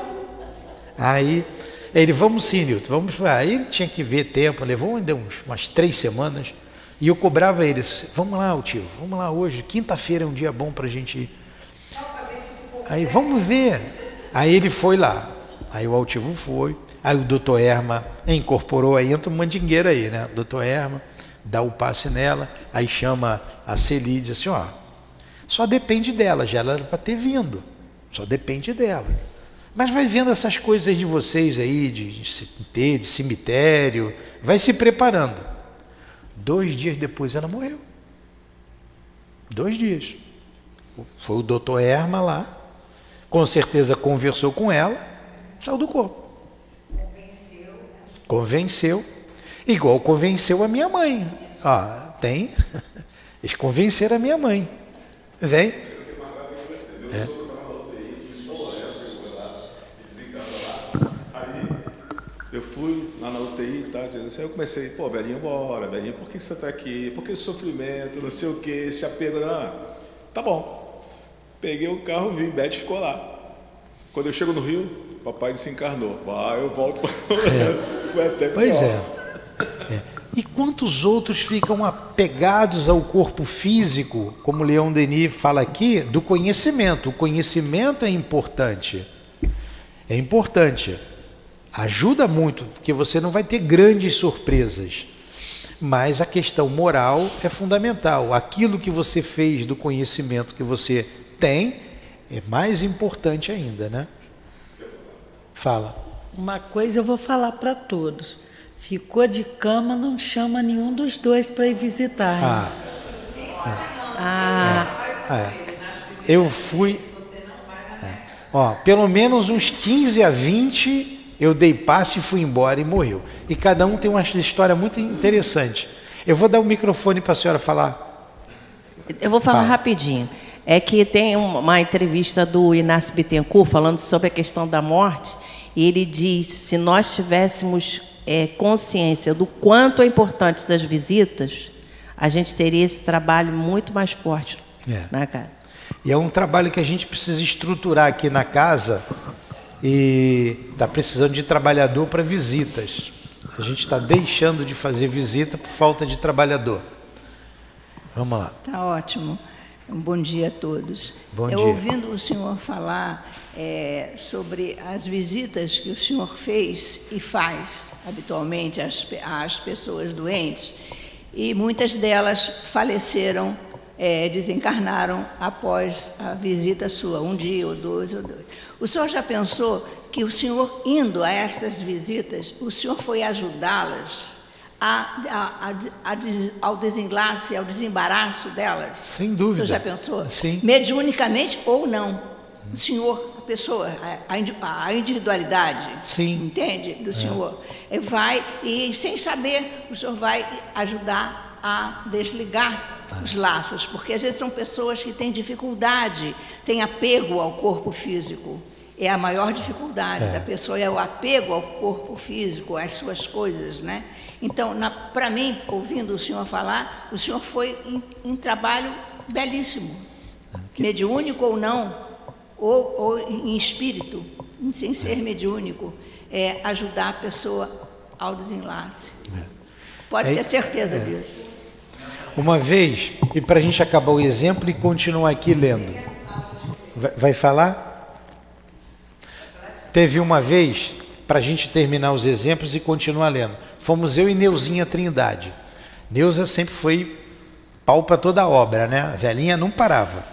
Aí ele, vamos sim, Nilton, vamos. Aí ele tinha que ver tempo, levou ainda umas 3 semanas, e eu cobrava ele, vamos lá, Altivo, vamos lá hoje, quinta-feira é um dia bom para a gente ir. Aí, vamos ver. Aí ele foi lá, aí o Altivo foi, aí o doutor Erma incorporou, aí entra um mandingueiro aí, né, doutor Erma, dá o passe nela, aí chama a Celi e diz assim, ó, só depende dela, já era para ter vindo, só depende dela. Mas vai vendo essas coisas de vocês aí, de cemitério, vai se preparando. 2 dias depois ela morreu. 2 dias. Foi o doutor Erma lá, com certeza conversou com ela, saiu do corpo. Convenceu. Igual convenceu a minha mãe. Tem. Eles convenceram a minha mãe. Vem. Eu fui lá na UTI, tá? Eu comecei, pô, velhinho, bora, velhinho, por que você está aqui? Por que esse sofrimento, não sei o que, esse apego? Tá bom. Peguei o carro, vim, Beth ficou lá. Quando eu chego no Rio, papai desencarnou. Eu volto para o Foi até pior. Pois é. E quantos outros ficam apegados ao corpo físico, como Leon Denis fala aqui, do conhecimento. O conhecimento é importante. É importante. Ajuda muito, porque você não vai ter grandes surpresas. Mas a questão moral é fundamental. Aquilo que você fez do conhecimento que você tem é mais importante ainda, né? Fala. Uma coisa eu vou falar para todos. Ficou de cama, não chama nenhum dos dois para ir visitar. Eu fui... pelo menos uns 15 a 20... Eu dei passe e fui embora e morreu. E cada um tem uma história muito interessante. Eu vou dar o microfone para a senhora falar. Eu vou falar rapidinho. É que tem uma entrevista do Inácio Bittencourt falando sobre a questão da morte. E ele diz, se nós tivéssemos consciência do quanto é importante essas visitas, a gente teria esse trabalho muito mais forte na casa. E é um trabalho que a gente precisa estruturar aqui na casa. E está precisando de trabalhador para visitas. A gente está deixando de fazer visita por falta de trabalhador. Vamos lá. Está ótimo. Um bom dia a todos. Bom dia. Ouvindo o senhor falar sobre as visitas que o senhor fez e faz habitualmente às pessoas doentes, e muitas delas faleceram, desencarnaram após a visita sua, 1 dia ou 2 ou 2. O senhor já pensou que o senhor, indo a estas visitas, o senhor foi ajudá-las ao desenlace, ao desembaraço delas? Sem dúvida. O senhor já pensou? Sim. Mediunicamente ou não? O senhor, a pessoa, a individualidade, sim, entende? Do senhor. Vai, e sem saber, o senhor vai ajudar a desligar os laços, porque às vezes são pessoas que têm dificuldade, têm apego ao corpo físico. É a maior dificuldade da pessoa, é o apego ao corpo físico, às suas coisas, né? Então, para mim, ouvindo o senhor falar, o senhor foi em trabalho belíssimo, mediúnico ou não, ou em espírito, sem ser mediúnico, ajudar a pessoa ao desenlace. Pode ter certeza disso. Uma vez, e para a gente acabar o exemplo e continuar aqui lendo. Vai falar? Teve uma vez, para a gente terminar os exemplos e continuar lendo. Fomos eu e Neuzinha Trindade. Neuza sempre foi pau para toda a obra, né? A velhinha não parava.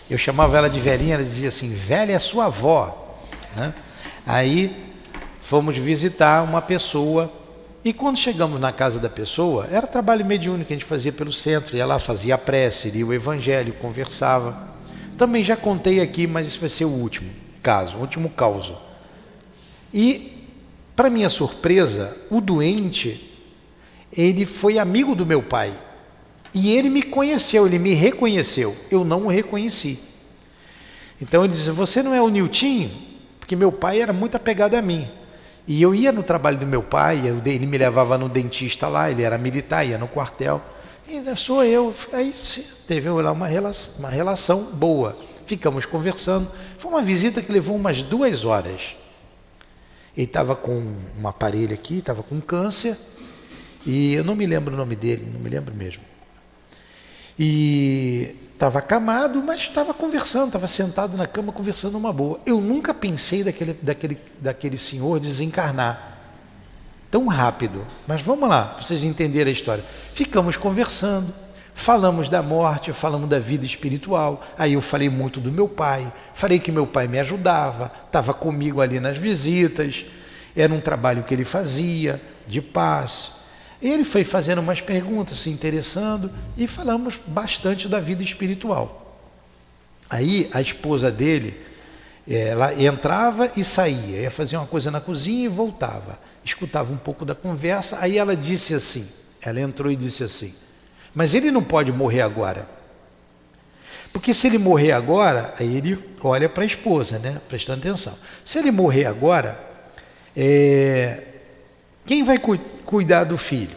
Eu chamava ela de velhinha, ela dizia assim, velha é sua avó. Né? Aí fomos visitar uma pessoa. E quando chegamos na casa da pessoa, era trabalho mediúnico que a gente fazia pelo centro, ia lá, fazia a prece, lia o evangelho, conversava. Também já contei aqui, mas esse vai ser o último caso, o último caos. E, para minha surpresa, o doente, ele foi amigo do meu pai. E ele me conheceu, ele me reconheceu. Eu não o reconheci. Então ele disse, você não é o Niltinho? Porque meu pai era muito apegado a mim. E eu ia no trabalho do meu pai, ele me levava no dentista lá, ele era militar, ia no quartel. E sou eu. Aí teve lá uma relação boa. Ficamos conversando. Foi uma visita que levou umas 2 horas. Ele estava com um aparelho aqui, estava com câncer. E eu não me lembro o nome dele, não me lembro mesmo. E estava acamado, mas estava conversando, estava sentado na cama conversando uma boa. Eu nunca pensei daquele senhor desencarnar tão rápido. Mas vamos lá, para vocês entenderem a história. Ficamos conversando, falamos da morte, falamos da vida espiritual. Aí eu falei muito do meu pai, falei que meu pai me ajudava, estava comigo ali nas visitas, era um trabalho que ele fazia, de paz. Ele foi fazendo umas perguntas, se interessando, e falamos bastante da vida espiritual. Aí a esposa dele, ela entrava e saía, ia fazer uma coisa na cozinha e voltava. Escutava um pouco da conversa, aí ela disse assim, ela entrou e disse assim, mas ele não pode morrer agora. Porque se ele morrer agora, aí ele olha para a esposa, né, prestando atenção. Se ele morrer agora, quem vai cuidar do filho?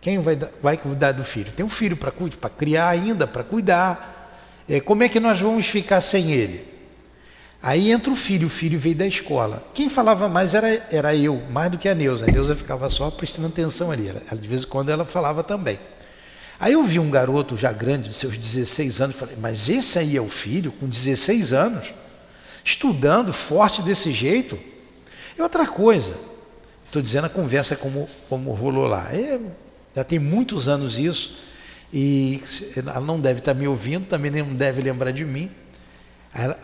Quem vai cuidar do filho? Tem um filho para criar ainda, para cuidar. Como é que nós vamos ficar sem ele? Aí entra o filho veio da escola. Quem falava mais era eu, mais do que a Neuza. A Neuza ficava só prestando atenção ali. Ela, de vez em quando ela falava também. Aí eu vi um garoto já grande, de seus 16 anos, falei, mas esse aí é o filho, com 16 anos, estudando, forte desse jeito? E outra coisa, estou dizendo a conversa como rolou lá. Já tem muitos anos isso, e ela não deve estar me ouvindo, também não deve lembrar de mim.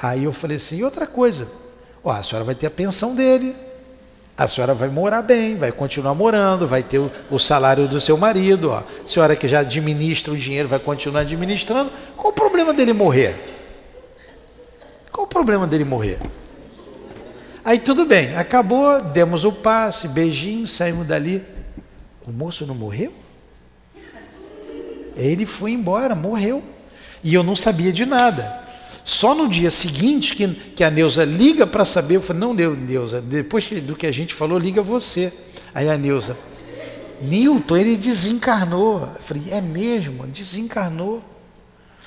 Aí eu falei assim, e outra coisa, a senhora vai ter a pensão dele, a senhora vai morar bem, vai continuar morando, vai ter o salário do seu marido, a senhora que já administra o dinheiro vai continuar administrando. Qual o problema dele morrer? Qual o problema dele morrer? Aí tudo bem, acabou, demos o passe, beijinho, saímos dali. O moço não morreu? Ele foi embora, morreu. E eu não sabia de nada. Só no dia seguinte que a Neuza liga para saber, eu falei, não, Neuza, depois do que a gente falou, liga você. Aí a Neuza, Nilton, ele desencarnou. Eu falei, é mesmo? Desencarnou. Eu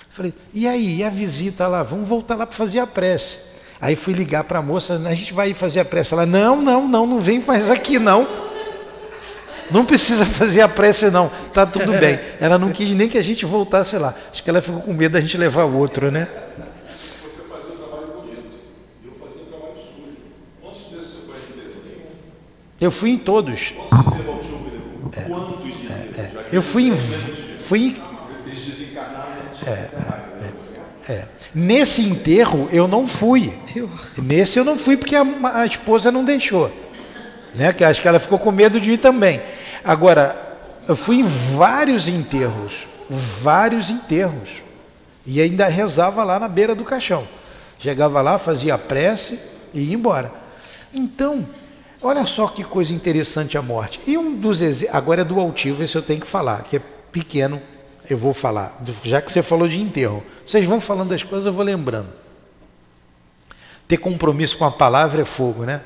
falei, e aí, e a visita lá? Vamos voltar lá para fazer a prece. Aí fui ligar para a moça, a gente vai fazer a prece. Ela, não vem mais aqui não. Não precisa fazer a prece não, tá tudo bem. Ela não quis nem que a gente voltasse lá. Acho que ela ficou com medo da gente levar o outro, né? Você fazia um trabalho bonito, e eu fazia um trabalho sujo. Quantos desses você foi em enterro nenhum? Eu fui em todos. Quantos enterros ao tio me levou? Quantos enterros? Eu fui Eles desencarnaram. Nesse enterro eu não fui. Nesse eu não fui porque a esposa não deixou. Né? Que acho que ela ficou com medo de ir também. Agora, eu fui em vários enterros. E ainda rezava lá na beira do caixão. Chegava lá, fazia a prece e ia embora. Então, olha só que coisa interessante a morte. E um dos agora é do altivo, esse eu tenho que falar, que é pequeno, eu vou falar, já que você falou de enterro. Vocês vão falando das coisas, eu vou lembrando. Ter compromisso com a palavra é fogo, né?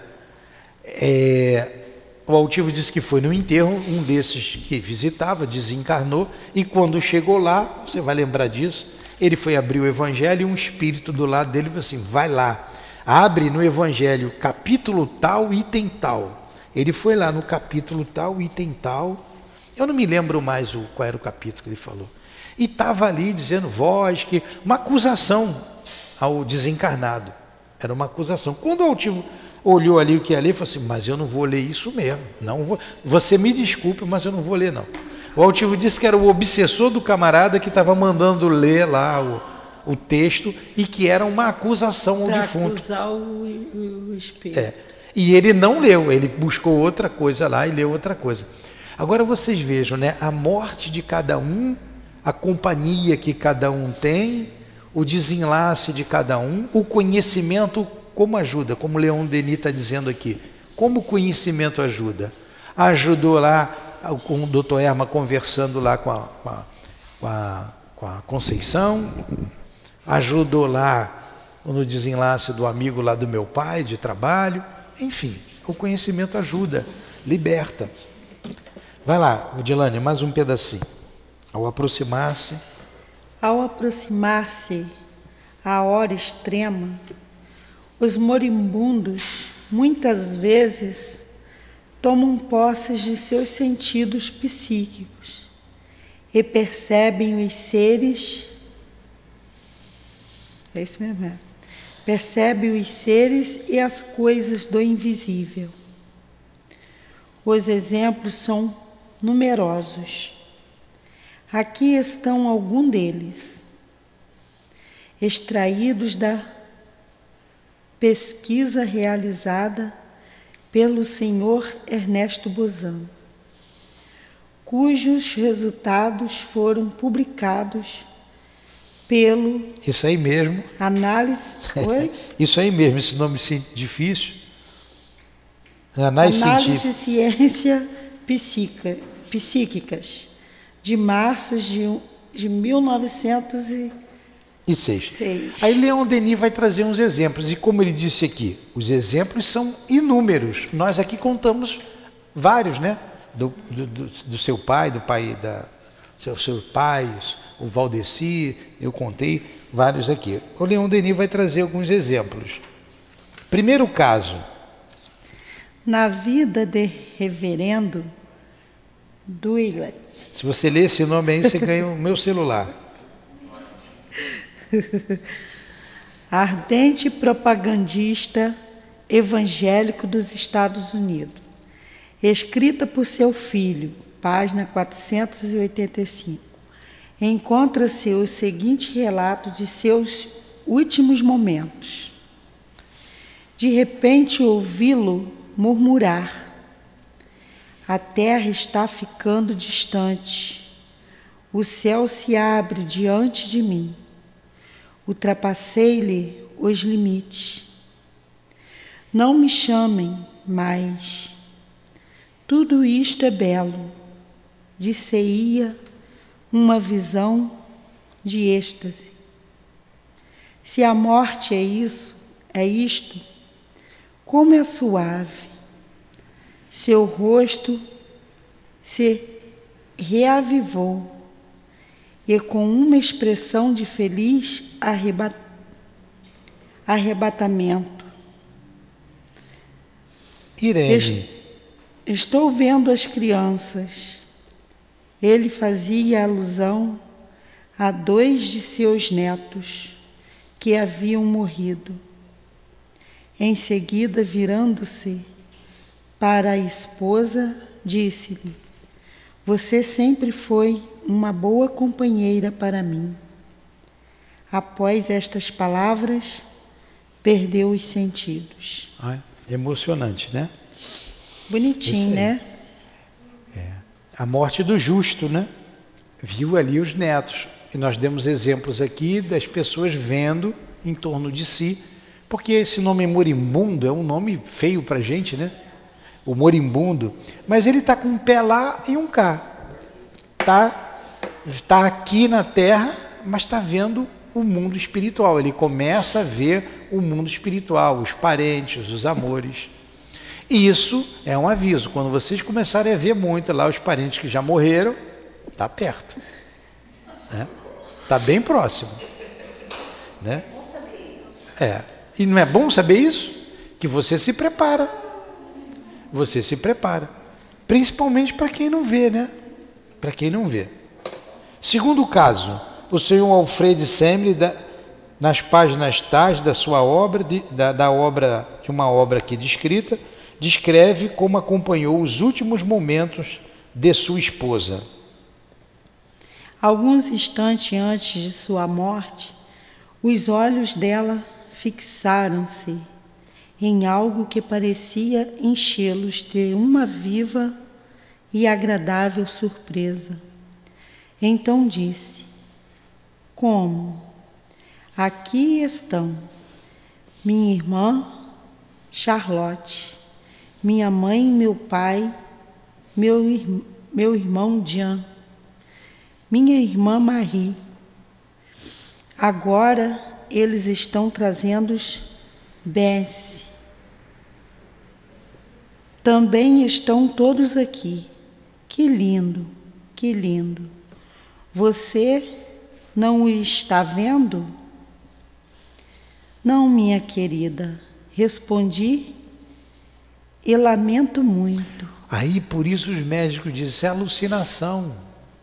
O altivo disse que foi no enterro, um desses que visitava, desencarnou, e quando chegou lá, você vai lembrar disso, ele foi abrir o evangelho e um espírito do lado dele falou assim, vai lá, abre no evangelho capítulo tal, item tal. Ele foi lá no capítulo tal, item tal, eu não me lembro mais qual era o capítulo que ele falou, e estava ali dizendo uma acusação ao desencarnado, era uma acusação. Quando o altivo olhou ali o que ia ler e falou assim, mas eu não vou ler isso mesmo, não vou. Você me desculpe, mas eu não vou ler não. O altivo disse que era o obsessor do camarada que estava mandando ler lá o texto e que era uma acusação ao defunto. Acusar o espírito. E ele não leu, ele buscou outra coisa lá e leu outra coisa. Agora vocês vejam, né, a morte de cada um, a companhia que cada um tem, o desenlace de cada um, o conhecimento como ajuda, como Leon Denis está dizendo aqui. Como o conhecimento ajuda? Ajudou lá com o doutor Erma conversando lá com a Conceição, ajudou lá no desenlace do amigo lá do meu pai, de trabalho, enfim, o conhecimento ajuda, liberta. Vai lá, Odilane, mais um pedacinho. Ao aproximar-se à hora extrema, os moribundos muitas vezes tomam posse de seus sentidos psíquicos e percebem os seres. É isso mesmo, é. Percebe os seres e as coisas do invisível. Os exemplos são numerosos. Aqui estão alguns deles, extraídos da pesquisa realizada pelo senhor Ernesto Bozano, cujos resultados foram publicados pelo... Isso aí mesmo. Análise... Oi? Isso aí mesmo, esse nome difícil. Análise de Ciência Psíquicas, de março de 1906. Aí Leon Denis vai trazer uns exemplos, e como ele disse aqui, os exemplos são inúmeros. Nós aqui contamos vários, né? Do seu pai, do pai da... Seus pais, o Valdeci, eu contei vários aqui. O Leon Denis vai trazer alguns exemplos. Primeiro caso. Na vida de reverendo Duilet. Se você ler esse nome aí, você ganha o meu celular. Ardente propagandista evangélico dos Estados Unidos. Escrita por seu filho, página 485. Encontra-se o seguinte relato de seus últimos momentos. De repente ouvi-lo murmurar: a terra está ficando distante, o céu se abre diante de mim, ultrapassei-lhe os limites. Não me chamem mais, tudo isto é belo, dir-se-ia uma visão de êxtase. Se a morte é isto, como é suave. Seu rosto se reavivou e com uma expressão de feliz arrebatamento. Irene. Estou vendo as crianças. Ele fazia alusão a 2 de seus netos que haviam morrido. Em seguida, virando-se para a esposa, disse-lhe: você sempre foi uma boa companheira para mim. Após estas palavras, perdeu os sentidos. Emocionante, né? Bonitinho, né? A morte do justo, né? Viu ali os netos. E nós demos exemplos aqui das pessoas vendo em torno de si, porque esse nome moribundo é um nome feio para a gente, né? O moribundo. Mas ele está com um pé lá e um cá. Tá aqui na terra, mas está vendo o mundo espiritual. Ele começa a ver o mundo espiritual, os parentes, os amores. E isso é um aviso. Quando vocês começarem a ver muito lá os parentes que já morreram, está perto. Está bem próximo. Né? E não é bom saber isso? Que você se prepara. Você se prepara. Principalmente para quem não vê, né? Para quem não vê. Segundo caso, o senhor Alfred Semley, nas páginas tais da sua obra, de uma obra aqui descrita, descreve como acompanhou os últimos momentos de sua esposa. Alguns instantes antes de sua morte, os olhos dela fixaram-se em algo que parecia enchê-los de uma viva e agradável surpresa. Então disse: como? Aqui estão minha irmã Charlotte, minha mãe e meu pai, meu irmão Jean, minha irmã Marie. Agora eles estão trazendo Bence. Também estão todos aqui. Que lindo, que lindo. Você não o está vendo? Não, minha querida, respondi e lamento muito. Aí, por isso os médicos dizem, isso é alucinação.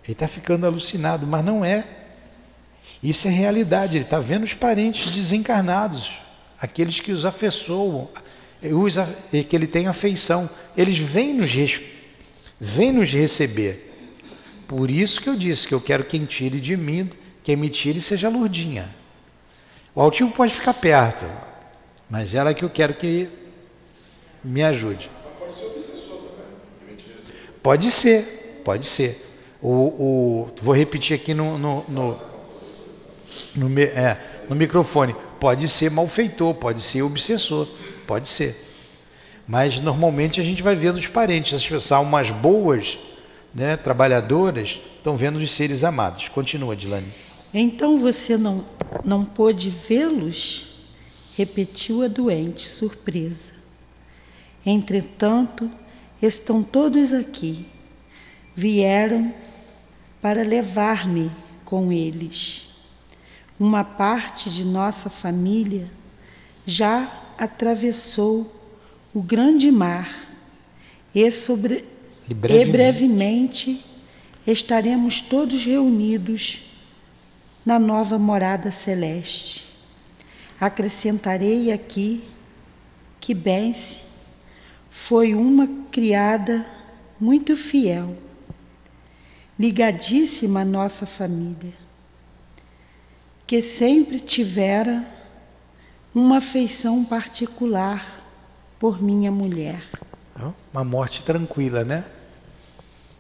Ele está ficando alucinado, mas não é. Isso é realidade, ele está vendo os parentes desencarnados, aqueles que os afeiçoam, que ele tem afeição. Eles vêm nos receber. Por isso que eu disse que eu quero quem tire de mim, quem me tire seja a Lourdinha. O altivo pode ficar perto, mas ela que eu quero que me ajude. Pode ser obsessor também. Pode ser, pode ser. Vou repetir aqui no microfone. Pode ser malfeitor, pode ser obsessor, pode ser. Mas normalmente a gente vai vendo os parentes, as pessoas almas boas, né, trabalhadoras, estão vendo os seres amados. Continua, Dilane. Então você não pôde vê-los? Repetiu a doente, surpresa. Entretanto, estão todos aqui. Vieram para levar-me com eles. Uma parte de nossa família já atravessou o grande mar e brevemente estaremos todos reunidos na nova morada celeste. Acrescentarei aqui que Bence foi uma criada muito fiel, ligadíssima à nossa família, que sempre tivera uma afeição particular por minha mulher. Uma morte tranquila, né?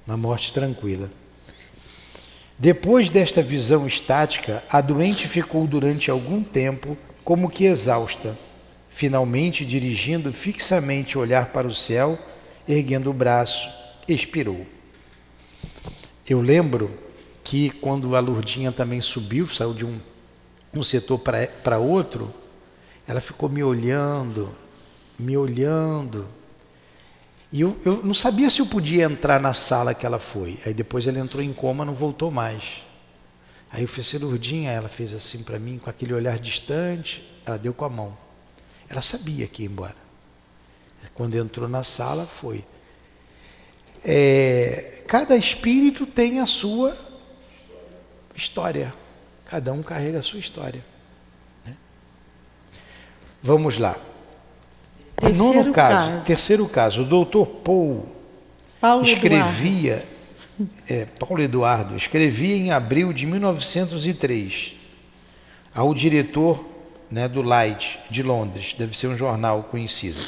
Uma morte tranquila. Depois desta visão estática, a doente ficou durante algum tempo como que exausta, finalmente dirigindo fixamente o olhar para o céu, erguendo o braço, expirou. Eu lembro que quando a Lourdinha também subiu, saiu de um setor para outro, ela ficou me olhando, e eu não sabia se eu podia entrar na sala que ela foi. Aí depois ela entrou em coma, não voltou mais. Aí eu fiz Lourdinha, ela fez assim para mim, com aquele olhar distante, ela deu com a mão. Ela sabia que ia embora. Quando entrou na sala, foi. Cada espírito tem a sua história. Cada um carrega a sua história. Né? Vamos lá. Terceiro caso, o doutor Paulo Eduardo escrevia em abril de 1903 ao diretor, né, do Light de Londres, deve ser um jornal conhecido.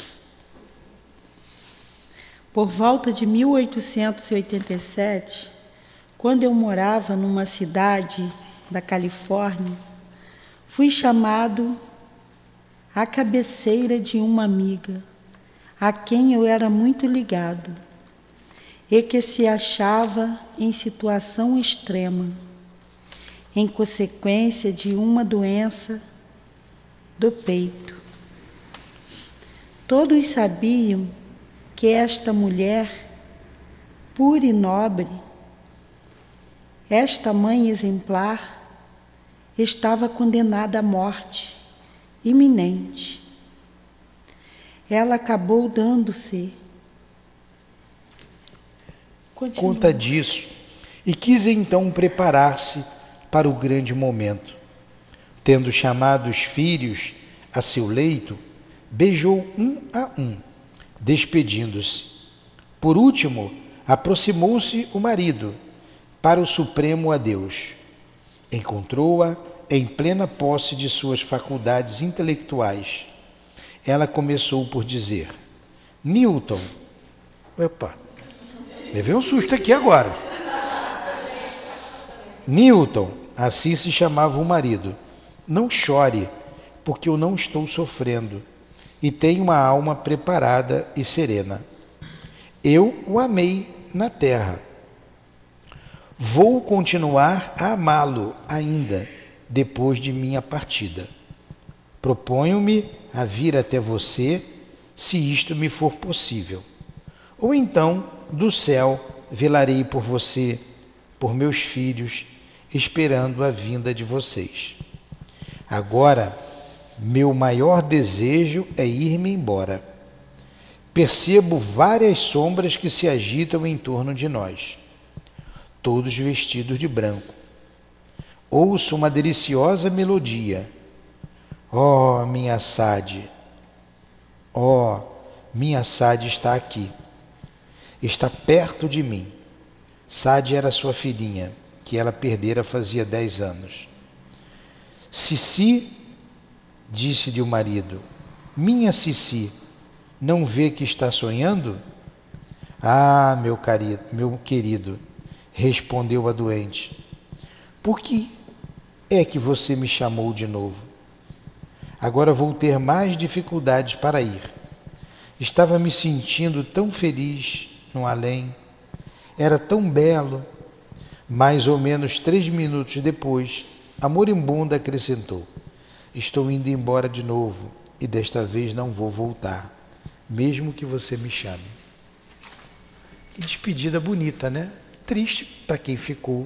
Por volta de 1887, quando eu morava numa cidade da Califórnia, fui chamado à cabeceira de uma amiga, a quem eu era muito ligado, e que se achava em situação extrema, em consequência de uma doença do peito. Todos sabiam que esta mulher, pura e nobre, esta mãe exemplar, estava condenada à morte iminente. Ela acabou dando-se conta disso e quis então preparar-se para o grande momento. Tendo chamado os filhos a seu leito, beijou um a um, despedindo-se. Por último, aproximou-se o marido para o supremo adeus. Encontrou-a em plena posse de suas faculdades intelectuais. Ela começou por dizer: Newton. Opa, levei um susto aqui agora. Newton, assim se chamava o marido, não chore, porque eu não estou sofrendo e tenho uma alma preparada e serena. Eu o amei na terra. Vou continuar a amá-lo ainda depois de minha partida. Proponho-me a vir até você, se isto me for possível. Ou então, do céu, velarei por você, por meus filhos, esperando a vinda de vocês. Agora, meu maior desejo é ir-me embora. Percebo várias sombras que se agitam em torno de nós, todos vestidos de branco. Ouço uma deliciosa melodia. Oh, minha Sade! Oh, minha Sade está aqui. Está perto de mim. Sade era sua filhinha, que ela perdera fazia 10 anos. Cici, disse-lhe o marido, minha Cici, não vê que está sonhando? Ah, meu querido, respondeu a doente, por que é que você me chamou de novo? Agora vou ter mais dificuldades para ir. Estava me sentindo tão feliz no além, era tão belo. Mais ou menos 3 minutos depois, a moribunda acrescentou, estou indo embora de novo e desta vez não vou voltar, mesmo que você me chame. Que despedida bonita, né? Triste para quem ficou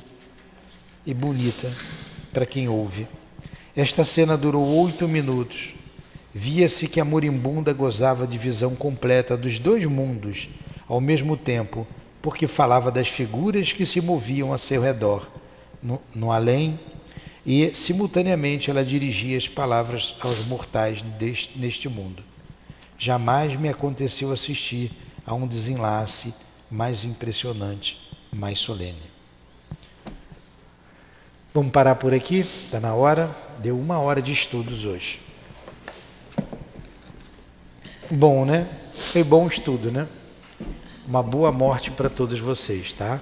e bonita para quem ouve. Esta cena durou 8 minutos. Via-se que a moribunda gozava de visão completa dos 2 mundos ao mesmo tempo, porque falava das figuras que se moviam a seu redor, no além, e simultaneamente ela dirigia as palavras aos mortais neste mundo. Jamais me aconteceu assistir a um desenlace mais impressionante, mais solene. Vamos parar por aqui? Está na hora. Deu 1 hora de estudos hoje. Bom, né? Foi bom o estudo, né? Uma boa morte para todos vocês, tá?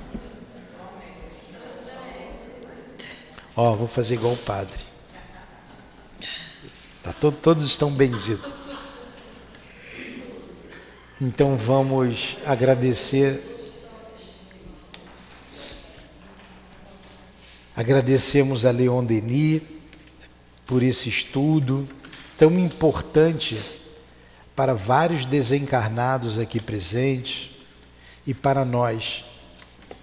Ó, vou fazer igual o padre. Tá, todos estão benzidos. Então vamos agradecer. Agradecemos a Leon Denis por esse estudo tão importante para vários desencarnados aqui presentes e para nós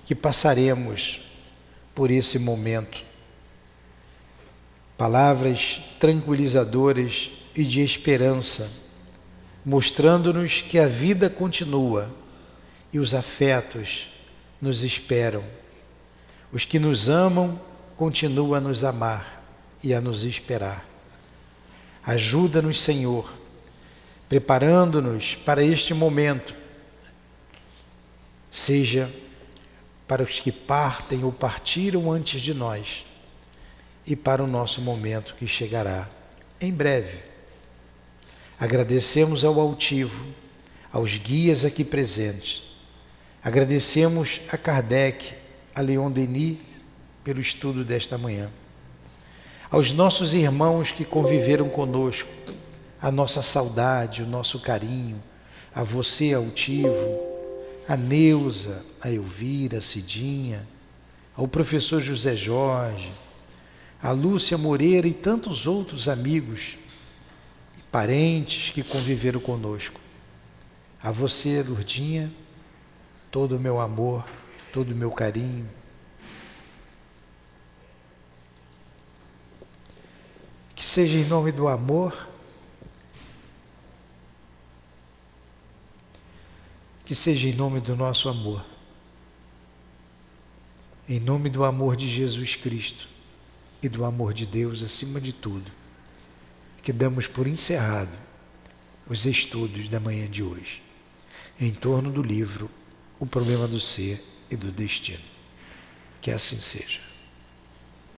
que passaremos por esse momento. Palavras tranquilizadoras e de esperança, mostrando-nos que a vida continua e os afetos nos esperam. Os que nos amam continuam a nos amar e a nos esperar. Ajuda-nos, Senhor, preparando-nos para este momento, seja para os que partem ou partiram antes de nós e para o nosso momento que chegará em breve. Agradecemos ao altivo, aos guias aqui presentes. Agradecemos a Kardec, a Leon Denis, pelo estudo desta manhã. Aos nossos irmãos que conviveram conosco, a nossa saudade, o nosso carinho, a você, altivo, a Neuza, a Elvira, a Cidinha, ao professor José Jorge, a Lúcia Moreira e tantos outros amigos e parentes que conviveram conosco. A você, Lourdinha, todo o meu amor, todo o meu carinho. Que seja em nome do amor, que seja em nome do nosso amor, em nome do amor de Jesus Cristo e do amor de Deus acima de tudo, que damos por encerrado os estudos da manhã de hoje, em torno do livro O Problema do Ser e do Destino. Que assim seja.